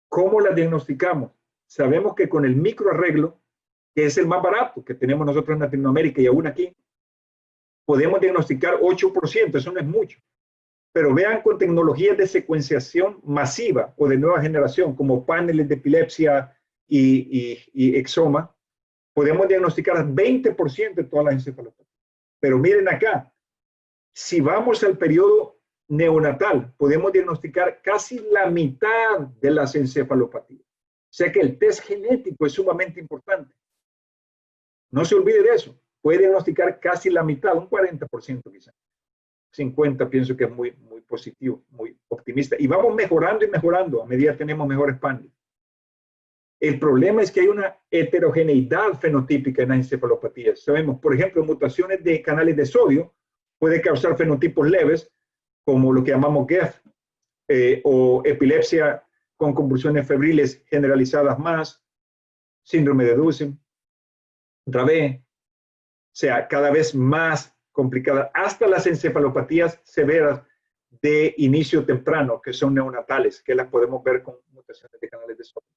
C: ¿Cómo las diagnosticamos? Sabemos que con el microarreglo, que es el más barato que tenemos nosotros en Latinoamérica y aún aquí, podemos diagnosticar 8%, eso no es mucho. Pero vean con tecnologías de secuenciación masiva o de nueva generación, como paneles de epilepsia y exoma, podemos diagnosticar 20% de todas las encefalopatías. Pero miren acá, si vamos al periodo neonatal, podemos diagnosticar casi la mitad de las encefalopatías. O sea que el test genético es sumamente importante. No se olvide de eso. puede diagnosticar casi la mitad, un 40% quizás. 50 pienso que es muy, muy positivo, muy optimista. Y vamos mejorando y mejorando a medida que tenemos mejores paneles. El problema es que hay una heterogeneidad fenotípica en las encefalopatías. Sabemos, por ejemplo, mutaciones de canales de sodio puede causar fenotipos leves, como lo que llamamos GEF, o epilepsia con convulsiones febriles generalizadas más, síndrome de Duchenne, Dravet, o sea, cada vez más complicada, hasta las encefalopatías severas de inicio temprano, que son neonatales, que las podemos ver con mutaciones de canales de sodio.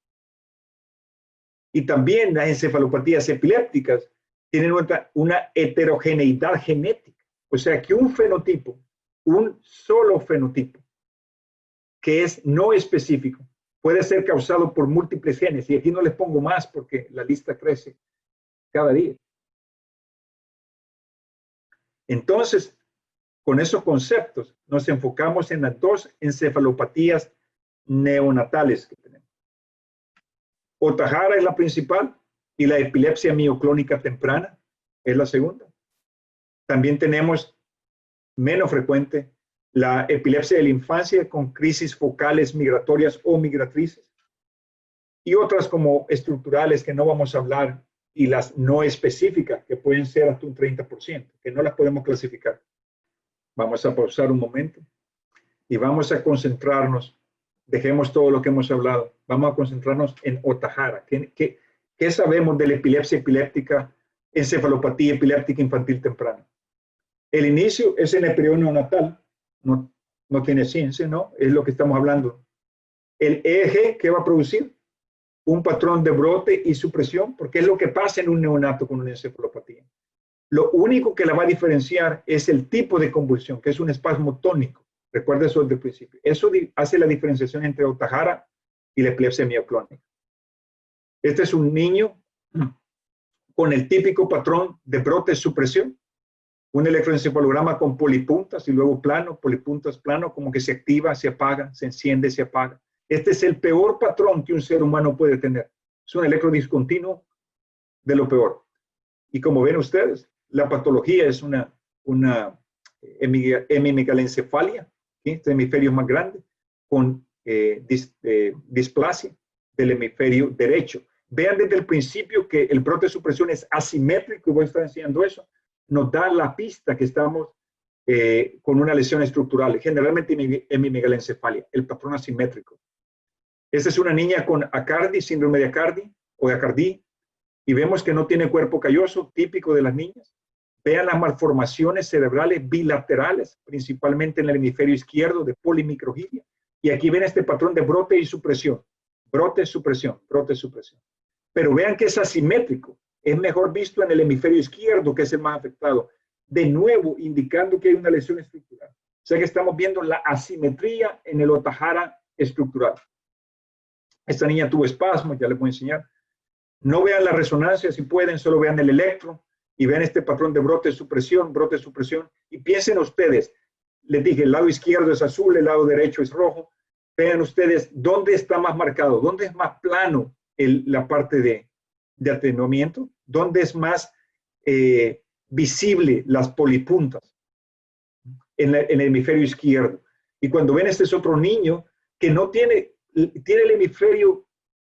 C: Y también las encefalopatías epilépticas tienen una heterogeneidad genética. O sea, que un fenotipo, un solo fenotipo, que es no específico, puede ser causado por múltiples genes. Y aquí no les pongo más porque la lista crece cada día. Entonces, con esos conceptos, nos enfocamos en las dos encefalopatías neonatales que tenemos. Ohtahara es la principal y la epilepsia mioclónica temprana es la segunda. También tenemos, menos frecuente, la epilepsia de la infancia con crisis focales migratorias o migratrices y otras como estructurales que no vamos a hablar y las no específicas que pueden ser hasta un 30%, que no las podemos clasificar. Vamos a pausar un momento y vamos a concentrarnos, dejemos todo lo que hemos hablado, vamos a concentrarnos en Ohtahara. ¿Qué sabemos de la epilepsia epiléptica, encefalopatía epiléptica infantil temprana? El inicio es en el periodo neonatal, no tiene ciencia, ¿no? Es lo que estamos hablando. El EEG, ¿qué va a producir? Un patrón de brote y supresión, porque es lo que pasa en un neonato con una encefalopatía. Lo único que la va a diferenciar es el tipo de convulsión, que es un espasmo tónico. Recuerda eso desde el principio. Eso hace la diferenciación entre Ohtahara y la epilepsia mioclónica. Este es un niño con el típico patrón de brote y supresión. Un electroencefalograma con polipuntas y luego plano, polipuntas, plano, como que se activa, se apaga, se enciende, se apaga. Este es el peor patrón que un ser humano puede tener. Es un electrodiscontinuo de lo peor. Y como ven ustedes, la patología es una hemimegalencefalia, ¿sí? Este hemisferio más grande, con displasia del hemisferio derecho. Vean desde el principio que el brote de supresión es asimétrico, y voy a estar enseñando eso. Nos da la pista que estamos con una lesión estructural, generalmente hemimegalencefalia, el patrón asimétrico. Esta es una niña con Aicardi, síndrome de Aicardi o de Aicardi, y vemos que no tiene cuerpo calloso, típico de las niñas. Vean las malformaciones cerebrales bilaterales, principalmente en el hemisferio izquierdo de polimicrogilia. Y aquí ven este patrón de brote y supresión. Brote, supresión, brote, supresión. Pero vean que es asimétrico. Es mejor visto en el hemisferio izquierdo, que es el más afectado. De nuevo, indicando que hay una lesión estructural. O sea que estamos viendo la asimetría en el Ohtahara estructural. Esta niña tuvo espasmos, ya les voy a enseñar. No vean la resonancia si pueden, solo vean el electro y vean este patrón de brote, supresión, y piensen ustedes, les dije, el lado izquierdo es azul, el lado derecho es rojo. Vean ustedes dónde está más marcado, dónde es más plano la parte de atenuamiento, dónde es más visible las polipuntas en el hemisferio izquierdo. Y cuando ven, este es otro niño que no tiene el hemisferio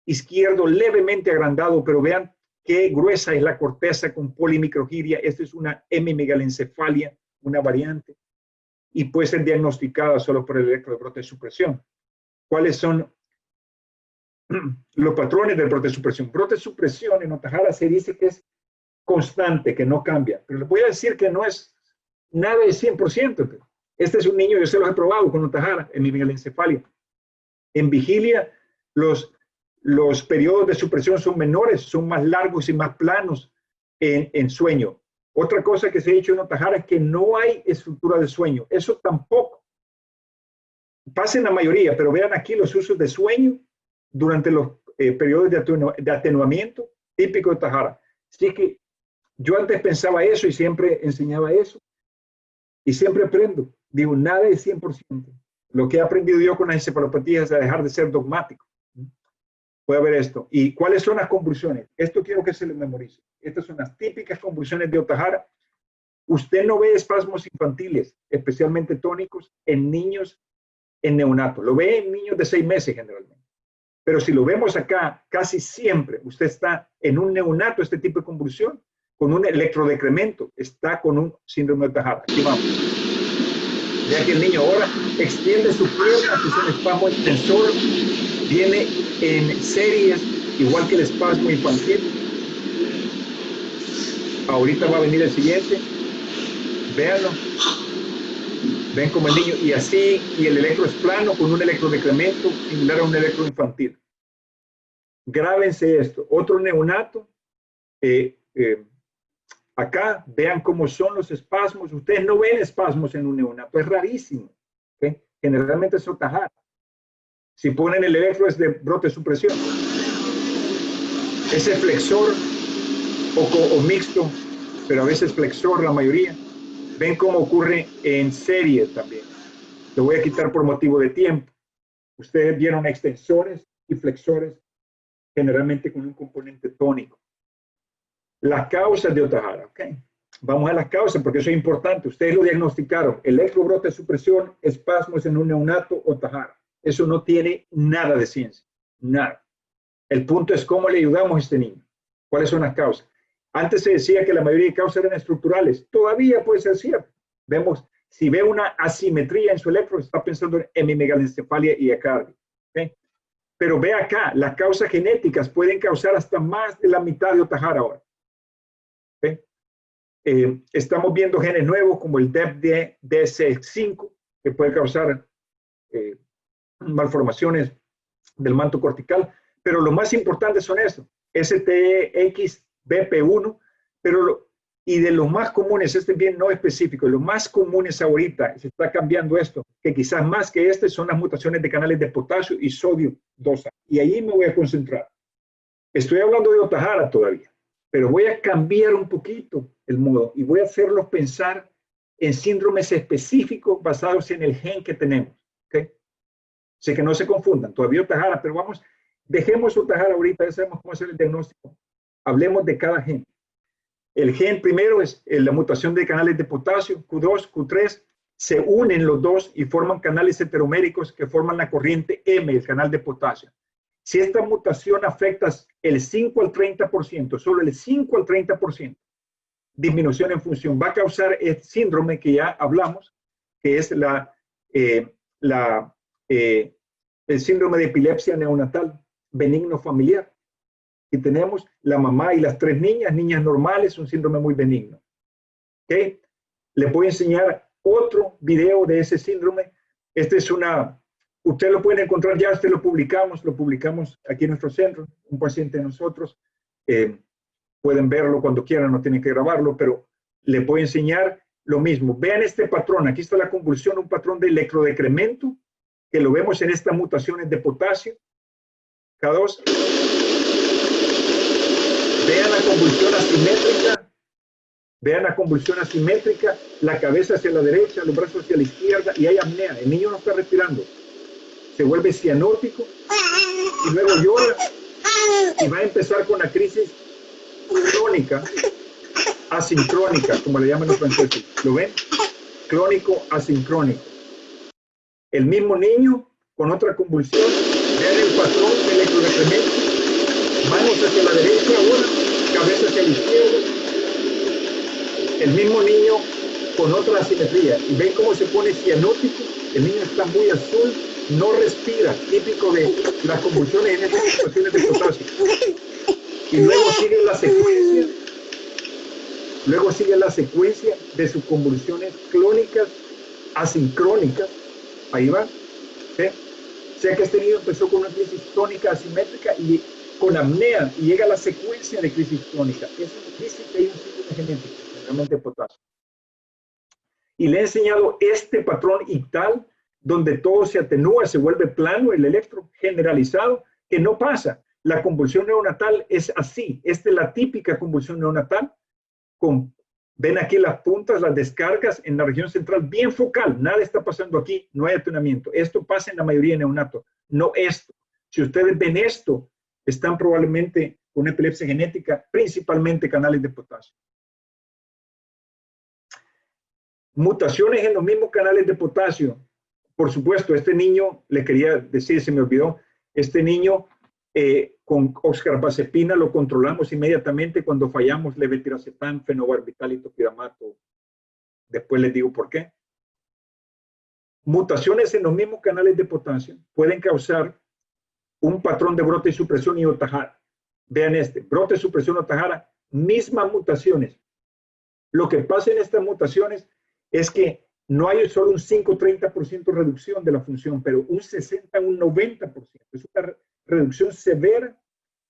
C: izquierdo levemente agrandado, pero vean qué gruesa es la corteza con polimicrogiria. Esta es una hemimegalencefalia, una variante, y puede ser diagnosticada solo por el electro de brote de supresión. ¿Cuáles son los patrones del brote de supresión? Brote de supresión en Ohtahara se dice que es constante, que no cambia, pero les voy a decir que no es nada de 100%. Este es un niño, yo se los he probado con Ohtahara, hemimegalencefalia. En vigilia, los periodos de supresión son menores, son más largos y más planos en sueño. Otra cosa que se ha dicho en Ohtahara es que no hay estructura de sueño. Eso tampoco pasa en la mayoría, pero vean aquí los usos de sueño durante los periodos de atenuamiento típico de Ohtahara. Así que yo antes pensaba eso y siempre enseñaba eso. Y siempre aprendo. Digo, nada es 100%. Lo que he aprendido yo con las encefalopatías es a dejar de ser dogmático. puede ver esto. ¿Y cuáles son las convulsiones? Esto quiero que se le memorice. Estas son las típicas convulsiones de Ohtahara. Usted no ve espasmos infantiles, especialmente tónicos, en niños en neonato. Lo ve en niños de 6 meses generalmente. Pero si lo vemos acá, casi siempre usted está en un neonato, este tipo de convulsión, con un electrodecremento, está con un síndrome de Ohtahara. Aquí vamos. Vea que el niño ahora extiende su pierna, que es un espasmo extensor, viene en series, igual que el espasmo infantil. Ahorita va a venir el siguiente. Véanlo. Ven como el niño, y así, y el electro es plano con un electrodecremento similar a un electro infantil. Grábense esto. Otro neonato. Acá, vean cómo son los espasmos. Ustedes no ven espasmos en un neonato, es rarísimo. ¿Okay? Generalmente es Ohtahara. Si ponen el electro es de brote supresión. Ese flexor o mixto, pero a veces flexor la mayoría. Ven cómo ocurre en serie también. Lo voy a quitar por motivo de tiempo. Ustedes vieron extensores y flexores, generalmente con un componente tónico. Las causas de Ohtahara, ¿ok? Vamos a las causas porque eso es importante. Ustedes lo diagnosticaron. Electrobrote de supresión, espasmos en un neonato, Ohtahara. Eso no tiene nada de ciencia. Nada. El punto es cómo le ayudamos a este niño. ¿Cuáles son las causas? Antes se decía que la mayoría de causas eran estructurales. Todavía puede ser cierto. Vemos, si ve una asimetría en su electro, está pensando en hemimegalencefalia y acardia. ¿Okay? Pero ve acá, las causas genéticas pueden causar hasta más de la mitad de Ohtahara ahora. ¿Okay? Estamos viendo genes nuevos como el DEPDS5, que puede causar malformaciones del manto cortical. Pero lo más importante son eso, STXBP1, y de los más comunes, este bien no específico, los más comunes ahorita, se está cambiando esto, que quizás más que son las mutaciones de canales de potasio y sodio 2A. Y ahí me voy a concentrar. Estoy hablando de Ohtahara todavía, pero voy a cambiar un poquito el modo y voy a hacerlos pensar en síndromes específicos basados en el gen que tenemos. ¿Okay? Sé que no se confundan, todavía Ohtahara, pero vamos, dejemos Ohtahara ahorita, ya sabemos cómo hacer el diagnóstico. Hablemos de cada gen. El gen primero es la mutación de canales de potasio, Q2, Q3, se unen los dos y forman canales heteroméricos que forman la corriente M, el canal de potasio. Si esta mutación afecta el 5 al 30%, solo el 5 al 30%, disminución en función, va a causar el síndrome que ya hablamos, que es el síndrome de epilepsia neonatal benigno familiar. Y tenemos la mamá y las 3 niñas normales, un síndrome muy benigno. ¿Okay? Les voy a enseñar otro video de ese síndrome. Este es usted lo pueden encontrar ya, lo publicamos aquí en nuestro centro, un paciente de nosotros. Pueden verlo cuando quieran, no tienen que grabarlo, pero les voy a enseñar lo mismo. Vean este patrón, aquí está la convulsión, un patrón de electrodecremento, que lo vemos en estas mutaciones de potasio, K2. Vean la convulsión asimétrica. Vean la convulsión asimétrica, la cabeza hacia la derecha, los brazos hacia la izquierda y hay apnea. El niño no está respirando. Se vuelve cianótico y luego llora y va a empezar con la crisis crónica, asincrónica, como le llaman los franceses. ¿Lo ven? Crónico, asincrónico. El mismo niño con otra convulsión. Vean el patrón del electrodecremento. Manos hacia la derecha ahora, cabeza hacia la izquierda. El mismo niño con otra asimetría. Y ven cómo se pone cianótico. El niño está muy azul, no respira, típico de las convulsiones en estas situaciones de potasio. Y luego sigue la secuencia de sus convulsiones clónicas, asincrónicas. Ahí va. ¿Sí? O sea que este niño empezó con una crisis tónica asimétrica y con apnea y llega a la secuencia de crisis crónica. Es una crisis que hay un síndrome genético, generalmente potasio. Y le he enseñado este patrón ictal, donde todo se atenúa, se vuelve plano, el electro generalizado, que no pasa. La convulsión neonatal es así. Esta es la típica convulsión neonatal. Ven aquí las puntas, las descargas en la región central, bien focal. Nada está pasando aquí, no hay atonamiento. Esto pasa en la mayoría de neonatos, no esto. Si ustedes ven esto, están probablemente con una epilepsia genética, principalmente canales de potasio. Mutaciones en los mismos canales de potasio. Por supuesto, este niño, le quería decir, se me olvidó, este niño con oxcarbazepina lo controlamos inmediatamente cuando fallamos levetiracetam, fenobarbital y topiramato. Después les digo por qué. Mutaciones en los mismos canales de potasio pueden causar un patrón de brote y supresión y Ohtahara. Vean este, brote, supresión, Ohtahara, mismas mutaciones. Lo que pasa en estas mutaciones es que no hay solo un 5-30% reducción de la función, pero un 60, un 90%. Es una reducción severa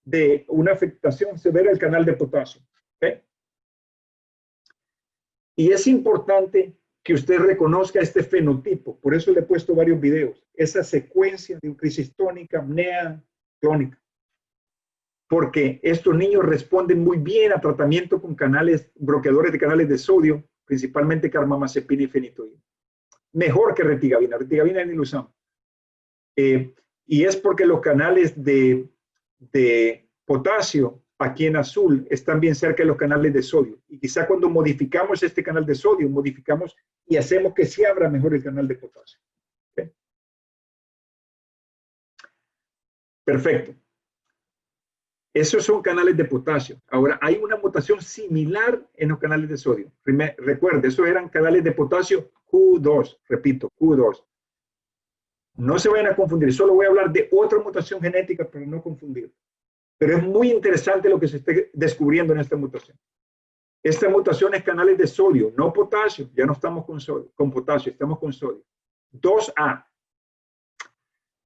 C: de una afectación severa del canal de potasio. ¿Okay? Y es importante que usted reconozca este fenotipo. Por eso le he puesto varios videos. Esa secuencia de crisis tónica, apnea, clónica. Porque estos niños responden muy bien a tratamiento con canales, bloqueadores de canales de sodio, principalmente carbamazepina y fenitoína. Mejor que retigabina. Retigabina ni lo usamos. Y es porque los canales de potasio, aquí en azul, están bien cerca de los canales de sodio. Y quizá cuando modificamos este canal de sodio, modificamos y hacemos que se abra mejor el canal de potasio. ¿Okay? Perfecto. Esos son canales de potasio. Ahora, hay una mutación similar en los canales de sodio. Recuerde, esos eran canales de potasio Q2. Repito, Q2. No se vayan a confundir. Solo voy a hablar de otra mutación genética para no confundir. Pero es muy interesante lo que se está descubriendo en esta mutación. Esta mutación es canales de sodio, no potasio. Ya no estamos con potasio, estamos con sodio. 2A.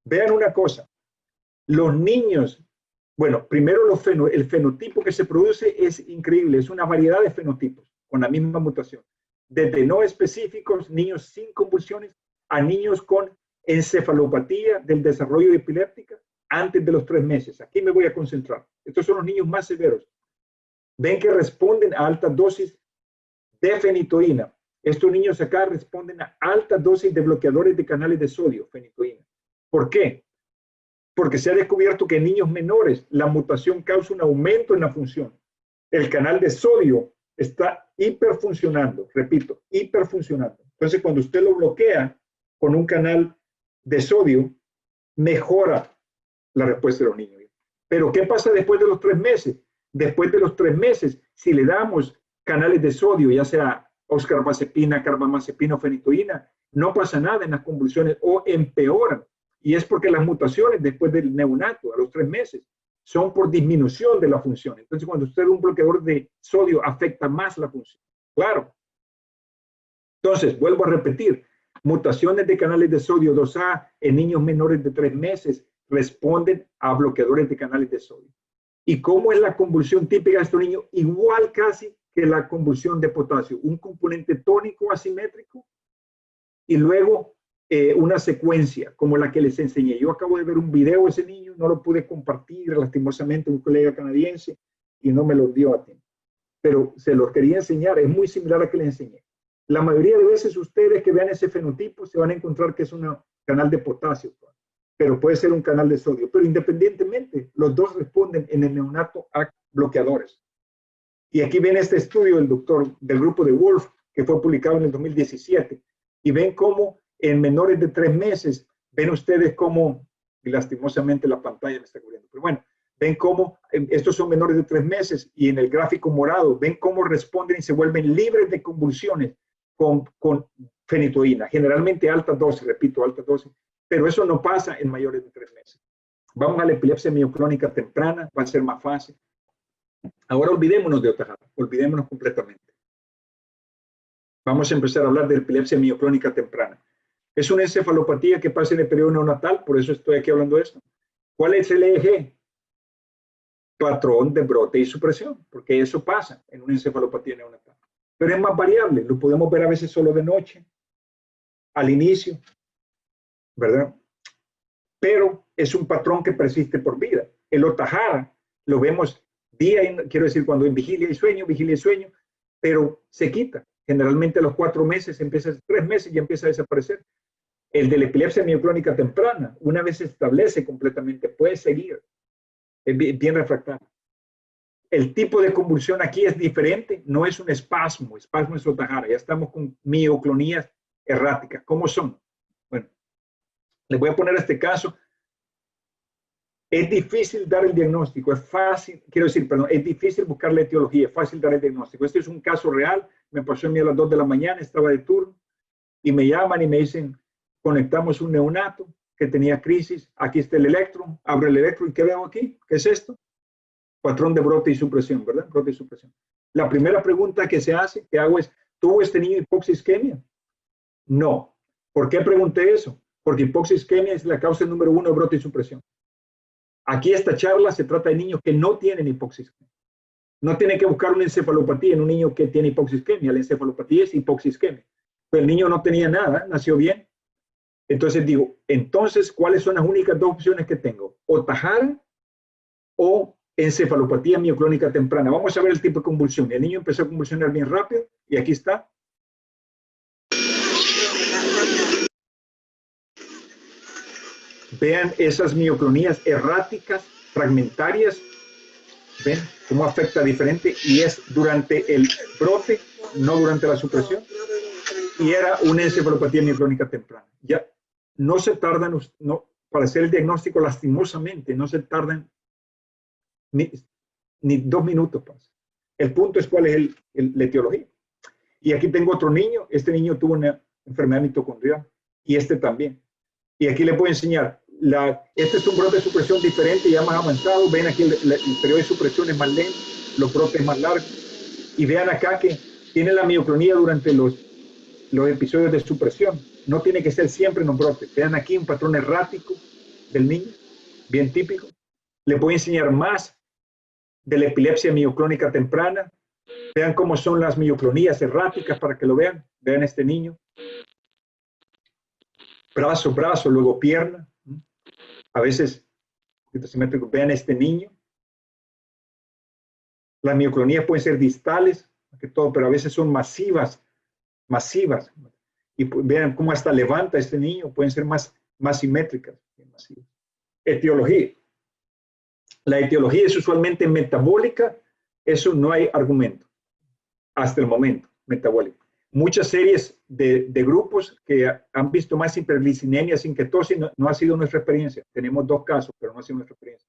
C: Vean una cosa. Los niños... Bueno, primero el fenotipo que se produce es increíble, es una variedad de fenotipos con la misma mutación. Desde no específicos, niños sin convulsiones, a niños con encefalopatía del desarrollo epiléptica antes de los 3 meses. Aquí me voy a concentrar. Estos son los niños más severos. Ven que responden a altas dosis de fenitoína. Estos niños acá responden a altas dosis de bloqueadores de canales de sodio, fenitoína. ¿Por qué? Porque se ha descubierto que en niños menores la mutación causa un aumento en la función. El canal de sodio está hiperfuncionando, repito, hiperfuncionando. Entonces, cuando usted lo bloquea con un canal de sodio, mejora la respuesta de los niños. Pero, ¿qué pasa después de los 3 meses? Después de los 3 meses, si le damos canales de sodio, ya sea oxcarbazepina, carbamazepina o fenitoína, no pasa nada en las convulsiones o empeoran. Y es porque las mutaciones después del neonato, a los 3 meses, son por disminución de la función. Entonces, cuando usted da un bloqueador de sodio, afecta más la función. Claro. Entonces, vuelvo a repetir, mutaciones de canales de sodio 2A en niños menores de 3 meses responden a bloqueadores de canales de sodio. ¿Y cómo es la convulsión típica de estos niños? Igual casi que la convulsión de potasio. Un componente tónico asimétrico y luego una secuencia como la que les enseñé. Yo acabo de ver un video de ese niño, no lo pude compartir lastimosamente un colega canadiense y no me lo dio a tiempo. Pero se los quería enseñar, es muy similar a que le enseñé. La mayoría de veces ustedes que vean ese fenotipo se van a encontrar que es un canal de potasio, pero puede ser un canal de sodio. Pero independientemente, los dos responden en el neonato a bloqueadores. Y aquí ven este estudio del doctor del grupo de Wolf, que fue publicado en el 2017, y ven cómo en menores de 3 meses, ven ustedes cómo, y lastimosamente la pantalla me está cubriendo, pero bueno, ven cómo estos son menores de 3 meses y en el gráfico morado, ven cómo responden y se vuelven libres de convulsiones con fenitoína, generalmente altas dosis, repito, altas dosis, pero eso no pasa en mayores de 3 meses. Vamos a la epilepsia mioclónica temprana, va a ser más fácil. Ahora olvidémonos de Ohtahara, olvidémonos completamente. Vamos a empezar a hablar de epilepsia mioclónica temprana. Es una encefalopatía que pasa en el periodo neonatal, por eso estoy aquí hablando de esto. ¿Cuál es el eje? Patrón de brote y supresión, porque eso pasa en una encefalopatía neonatal. Pero es más variable, lo podemos ver a veces solo de noche, al inicio, ¿verdad? Pero es un patrón que persiste por vida. El Ohtahara lo vemos quiero decir, cuando en vigilia y sueño, pero se quita. Generalmente a los 4 meses, 3 meses ya empieza a desaparecer. El de la epilepsia mioclónica temprana, una vez se establece completamente, puede seguir. es bien refractaria. El tipo de convulsión aquí es diferente, no es un espasmo es Ohtahara, ya estamos con mioclonías erráticas. ¿Cómo son? Bueno, les voy a poner este caso. Es difícil dar el diagnóstico, es fácil, quiero decir, perdón, es difícil buscar la etiología, es fácil dar el diagnóstico. Este es un caso real, me pasó a mí a las 2 de la mañana, estaba de turno, y me llaman y me dicen, conectamos un neonato que tenía crisis, aquí está el electro, abro el electro, ¿y qué veo aquí? ¿Qué es esto? Patrón de brote y supresión, ¿verdad? Brote y supresión. La primera pregunta que hago es, ¿tuvo este niño hipoxisquemia? No. ¿Por qué pregunté eso? Porque hipoxisquemia es la causa número 1 de brote y supresión. Aquí esta charla se trata de niños que no tienen hipoxisquemia. No tienen que buscar una encefalopatía en un niño que tiene hipoxisquemia. La encefalopatía es hipoxisquemia. Pero el niño no tenía nada, nació bien. Entonces digo, entonces, ¿cuáles son las únicas 2 opciones que tengo? Ohtahara o encefalopatía mioclónica temprana. Vamos a ver el tipo de convulsión. El niño empezó a convulsionar bien rápido y aquí está. Vean esas mioclonías erráticas, fragmentarias. ¿Ven cómo afecta diferente? Y es durante el brote, no durante la supresión. Y era una encefalopatía mioclónica temprana. Ya no se tardan, para hacer el diagnóstico, lastimosamente, no se tardan ni 2 minutos. El punto es cuál es la etiología. Y aquí tengo otro niño. Este niño tuvo una enfermedad mitocondrial y este también. Y aquí le puedo enseñar. Este es un brote de supresión diferente, ya más avanzado. Ven aquí el periodo de supresión es más lento, los brotes más largos. Y vean acá que tiene la mioclonía durante los episodios de supresión. No tiene que ser siempre en los brotes. Vean aquí un patrón errático del niño, bien típico. Le voy a enseñar más de la epilepsia mioclónica temprana. Vean cómo son las mioclonías erráticas para que lo vean. Vean este niño. Brazo, luego pierna. A veces, vean este niño. Las mioclonías pueden ser distales, que todo, pero a veces son masivas. Y vean cómo hasta levanta este niño, pueden ser más simétricas. Etiología. La etiología es usualmente metabólica, eso no hay argumento, hasta el momento, metabólica. Muchas series de grupos que han visto más hiperglicinemia sin ketosis no ha sido nuestra experiencia. Tenemos 2 casos, pero no ha sido nuestra experiencia.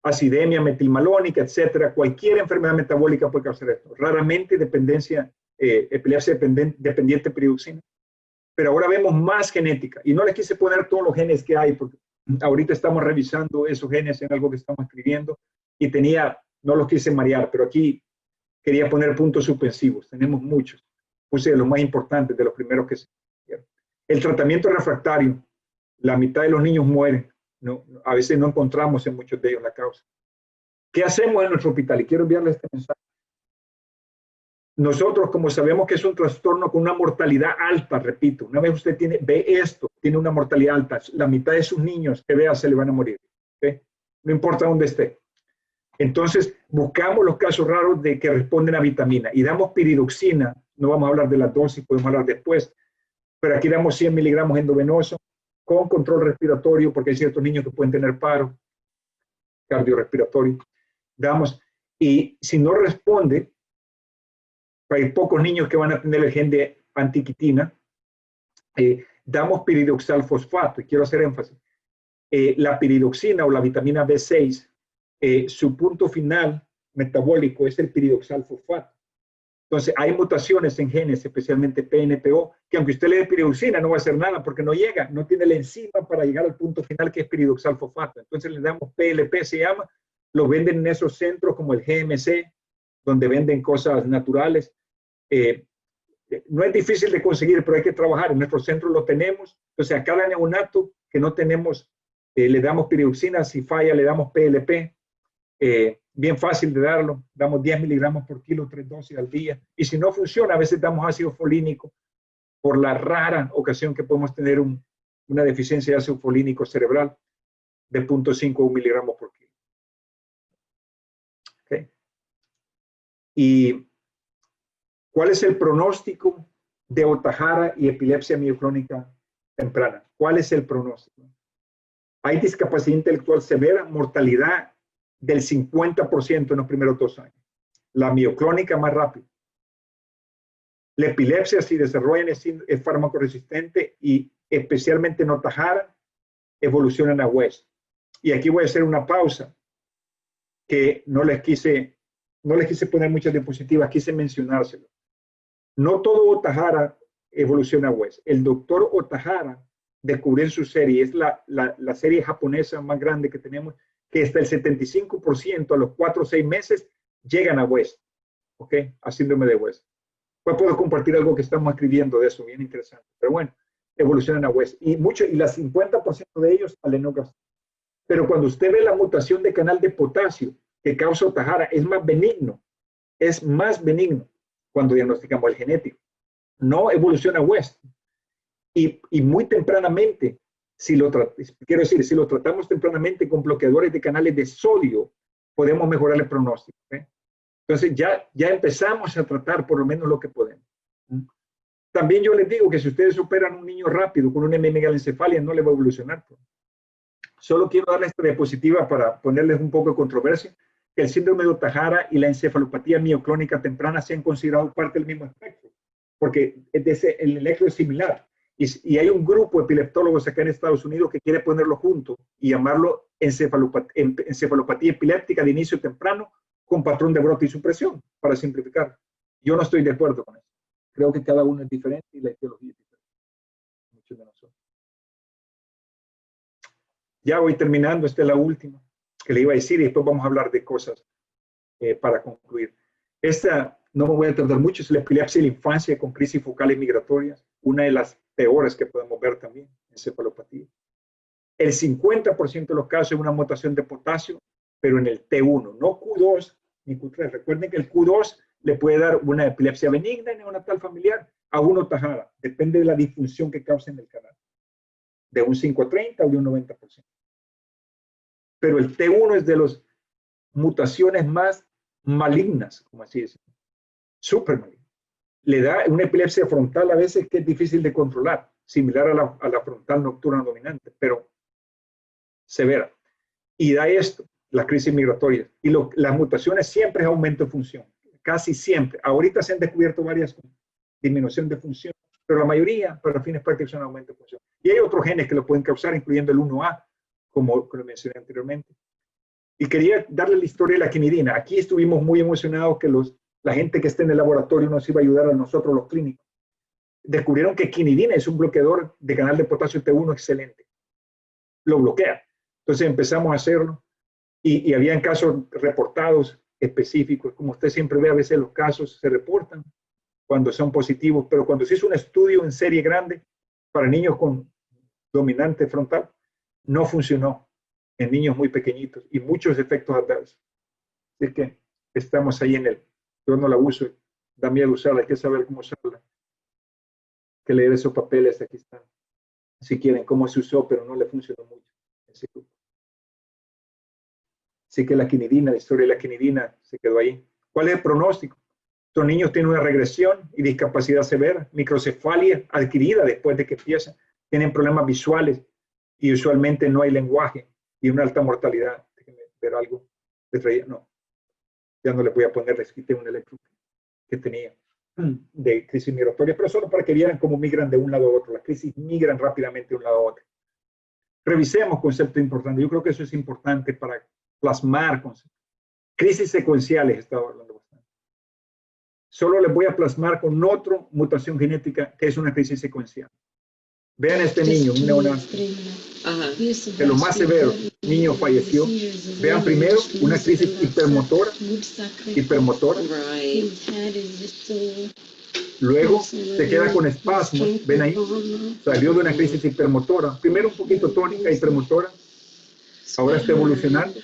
C: Acidemia metilmalónica, etcétera. Cualquier enfermedad metabólica puede causar esto. Raramente epilepsia dependiente de peridoxina. Pero ahora vemos más genética. Y no les quise poner todos los genes que hay, porque ahorita estamos revisando esos genes en algo que estamos escribiendo. Y no los quise marear, pero aquí quería poner puntos suspensivos. Tenemos muchos. Puse de los más importantes, de los primeros que se hicieron. El tratamiento refractario. La mitad de los niños mueren. A veces no encontramos en muchos de ellos la causa. ¿Qué hacemos en nuestro hospital? Y quiero enviarles este mensaje. Nosotros, como sabemos que es un trastorno con una mortalidad alta, repito, una vez usted ve esto, tiene una mortalidad alta, la mitad de sus niños que vea se le van a morir. ¿Okay? No importa dónde esté. Entonces, buscamos los casos raros de que responden a vitamina y damos piridoxina. No vamos a hablar de la dosis, podemos hablar después, pero aquí damos 100 miligramos endovenoso con control respiratorio, porque hay ciertos niños que pueden tener paro cardiorrespiratorio. Y si no responde, hay pocos niños que van a tener el gen de antiquitina, damos piridoxalfosfato, y quiero hacer énfasis. La piridoxina o la vitamina B6, su punto final metabólico es el piridoxalfosfato. Entonces, hay mutaciones en genes, especialmente PNPO, que aunque usted le dé piridoxina, no va a hacer nada porque no llega, no tiene la enzima para llegar al punto final que es piridoxalfosfato. Entonces, le damos PLP, se llama, lo venden en esos centros como el GMC, donde venden cosas naturales. No es difícil de conseguir, pero hay que trabajar. En nuestro centro lo tenemos. Entonces, a cada neonato que no tenemos, le damos piridoxina. Si falla, le damos PLP. Bien fácil de darlo. Damos 10 miligramos por kilo, 3 dosis al día. Y si no funciona, a veces damos ácido folínico por la rara ocasión que podemos tener una deficiencia de ácido folínico cerebral de 0.5 a 1 miligramo por kilo. Okay. ¿Y cuál es el pronóstico de Ohtahara y epilepsia mioclónica temprana? ¿Cuál es el pronóstico? Hay discapacidad intelectual severa, mortalidad del 50% en los primeros 2 años. La mioclónica más rápido. La epilepsia, si desarrollan, es fármaco resistente y especialmente en Ohtahara, evolucionan a West. Y aquí voy a hacer una pausa que no les quise poner muchas diapositivas, quise mencionárselo. No todo Ohtahara evoluciona a West. El doctor Ohtahara descubrió en su serie, es la serie japonesa más grande que tenemos, que hasta el 75% a los 4 o 6 meses llegan a West, ¿ok? A síndrome de West. Pues puedo compartir algo que estamos escribiendo de eso, bien interesante. Pero bueno, evolucionan a West. Y la 50% de ellos a lennox-gastaut. Pero cuando usted ve la mutación de canal de potasio que causa Ohtahara, es más benigno cuando diagnosticamos el genético. No evoluciona a West. Y muy tempranamente, si lo tratamos tempranamente con bloqueadores de canales de sodio, podemos mejorar el pronóstico. ¿Eh? Entonces ya empezamos a tratar por lo menos lo que podemos. También yo les digo que si ustedes operan un niño rápido con una megalencefalia, no le va a evolucionar. Solo quiero darles esta diapositiva para ponerles un poco de controversia, que el síndrome de Ohtahara y la encefalopatía mioclónica temprana se han considerado parte del mismo espectro, porque el electro es similar. Y hay un grupo de epileptólogos acá en Estados Unidos que quiere ponerlo junto y llamarlo encefalopatía epiléptica de inicio temprano con patrón de brote y supresión, para simplificar. Yo no estoy de acuerdo con eso. Creo que cada uno es diferente y la etiología es diferente. Muchos de nosotros. Ya voy terminando, esta es la última que le iba a decir y después vamos a hablar de cosas para concluir. Esta no me voy a tardar mucho, es la epilepsia de la infancia con crisis focales migratorias, una de las peores que podemos ver también, encefalopatía. El 50% de los casos es una mutación de potasio, pero en el T1, no Q2 ni Q3. Recuerden que el Q2 le puede dar una epilepsia benigna neonatal familiar a un Ohtahara, depende de la disfunción que cause en el canal, de un 5 a 30 o de un 90%. Pero el T1 es de las mutaciones más malignas, como así decimos, súper malignas. Le da una epilepsia frontal a veces que es difícil de controlar, similar a la frontal nocturna dominante, pero severa. Y da esto, las crisis migratorias. Y las mutaciones siempre es aumento de función, casi siempre. Ahorita se han descubierto varias con disminución de función, pero la mayoría, para fines prácticos, son aumento de función. Y hay otros genes que lo pueden causar, incluyendo el 1A, como lo mencioné anteriormente. Y quería darle la historia de la quinidina. Aquí estuvimos muy emocionados que la gente que esté en el laboratorio nos iba a ayudar a nosotros, los clínicos. Descubrieron que quinidina es un bloqueador de canal de potasio T1 excelente. Lo bloquea. Entonces empezamos a hacerlo y habían casos reportados específicos. Como usted siempre ve, a veces los casos se reportan cuando son positivos, pero cuando se hizo un estudio en serie grande para niños con dominante frontal, no funcionó en niños muy pequeñitos y muchos efectos adversos. Así que estamos ahí en él. Yo no la uso, da miedo usarla, hay que saber cómo usarla. Hay que leer esos papeles, aquí están. Si quieren, cómo se usó, pero no le funcionó mucho. Así que la quinidina, la historia de la quinidina se quedó ahí. ¿Cuál es el pronóstico? Estos niños tienen una regresión y discapacidad severa, microcefalia adquirida después de que empiezan, tienen problemas visuales y usualmente no hay lenguaje y una alta mortalidad. Déjenme ver algo. No, ya no le voy a poner, les quité un electro que tenía de crisis migratoria, pero solo para que vieran cómo migran de un lado a otro. Las crisis migran rápidamente de un lado a otro. Revisemos conceptos importantes. Yo creo que eso es importante para plasmar conceptos. Crisis secuenciales, estaba hablando bastante. Solo les voy a plasmar con otra mutación genética que es una crisis secuencial. Vean este niño, un neonato, de lo más severo, niño falleció. Vean primero una crisis hipermotora. Luego se queda con espasmos, ven ahí, salió de una crisis hipermotora. Primero un poquito tónica, hipermotora, ahora está evolucionando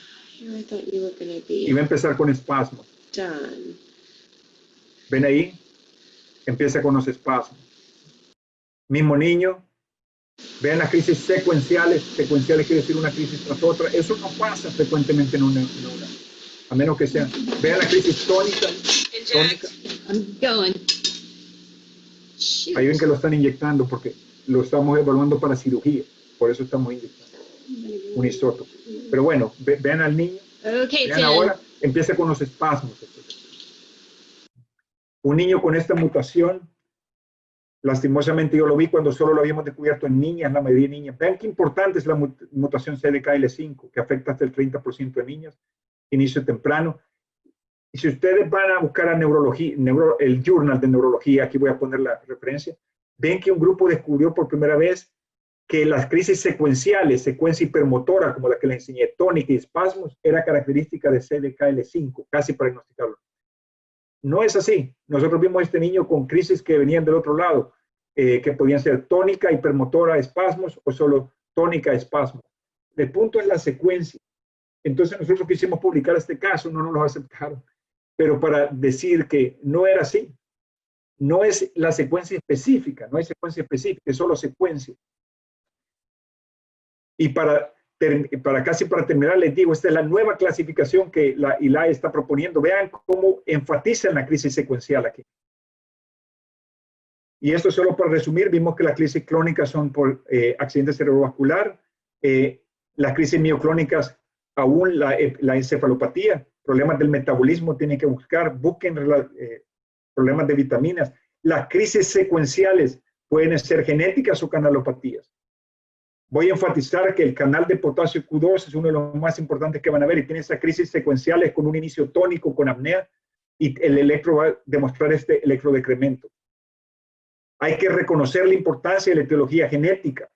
C: y va a empezar con espasmos. Ven ahí, empieza con los espasmos. Mismo niño. Vean las crisis secuenciales. Secuenciales quiere decir una crisis tras otra. Eso no pasa frecuentemente en una. A menos que sea. Vean la crisis tónica. Ahí ven que lo están inyectando porque lo estamos evaluando para cirugía. Por eso estamos inyectando un isótopo. Pero bueno, vean al niño.
D: Okay,
C: Vean ahora, empieza con los espasmos. Un niño con esta mutación, lastimosamente yo lo vi cuando solo lo habíamos descubierto en niñas, la mayoría de niñas. Vean qué importante es la mutación CDKL5, que afecta hasta el 30% de niñas, inicio temprano. Y si ustedes van a buscar a neurología, el Journal de Neurología, aquí voy a poner la referencia, ven que un grupo descubrió por primera vez que las crisis secuenciales, secuencia hipermotora, como la que les enseñé, tónica y espasmos, era característica de CDKL5, casi para diagnosticarlo. No es así. Nosotros vimos a este niño con crisis que venían del otro lado, que podían ser tónica, hipermotora, espasmos o solo tónica, espasmos. El punto es la secuencia. Entonces nosotros quisimos publicar este caso, no nos lo aceptaron, pero para decir que no era así. No es la secuencia específica, no hay secuencia específica, es solo secuencia. Y para terminar, les digo, esta es la nueva clasificación que la ILAE está proponiendo. Vean cómo enfatizan la crisis secuencial aquí. Y esto solo para resumir, vimos que las crisis clónicas son por accidente cerebrovascular, las crisis mioclónicas, aún la encefalopatía, problemas del metabolismo, tienen que busquen problemas de vitaminas. Las crisis secuenciales pueden ser genéticas o canalopatías. Voy a enfatizar que el canal de potasio Q2 es uno de los más importantes que van a ver y tiene esas crisis secuenciales con un inicio tónico, con apnea, y el electro va a demostrar este electrodecremento. Hay que reconocer la importancia de la etiología genética.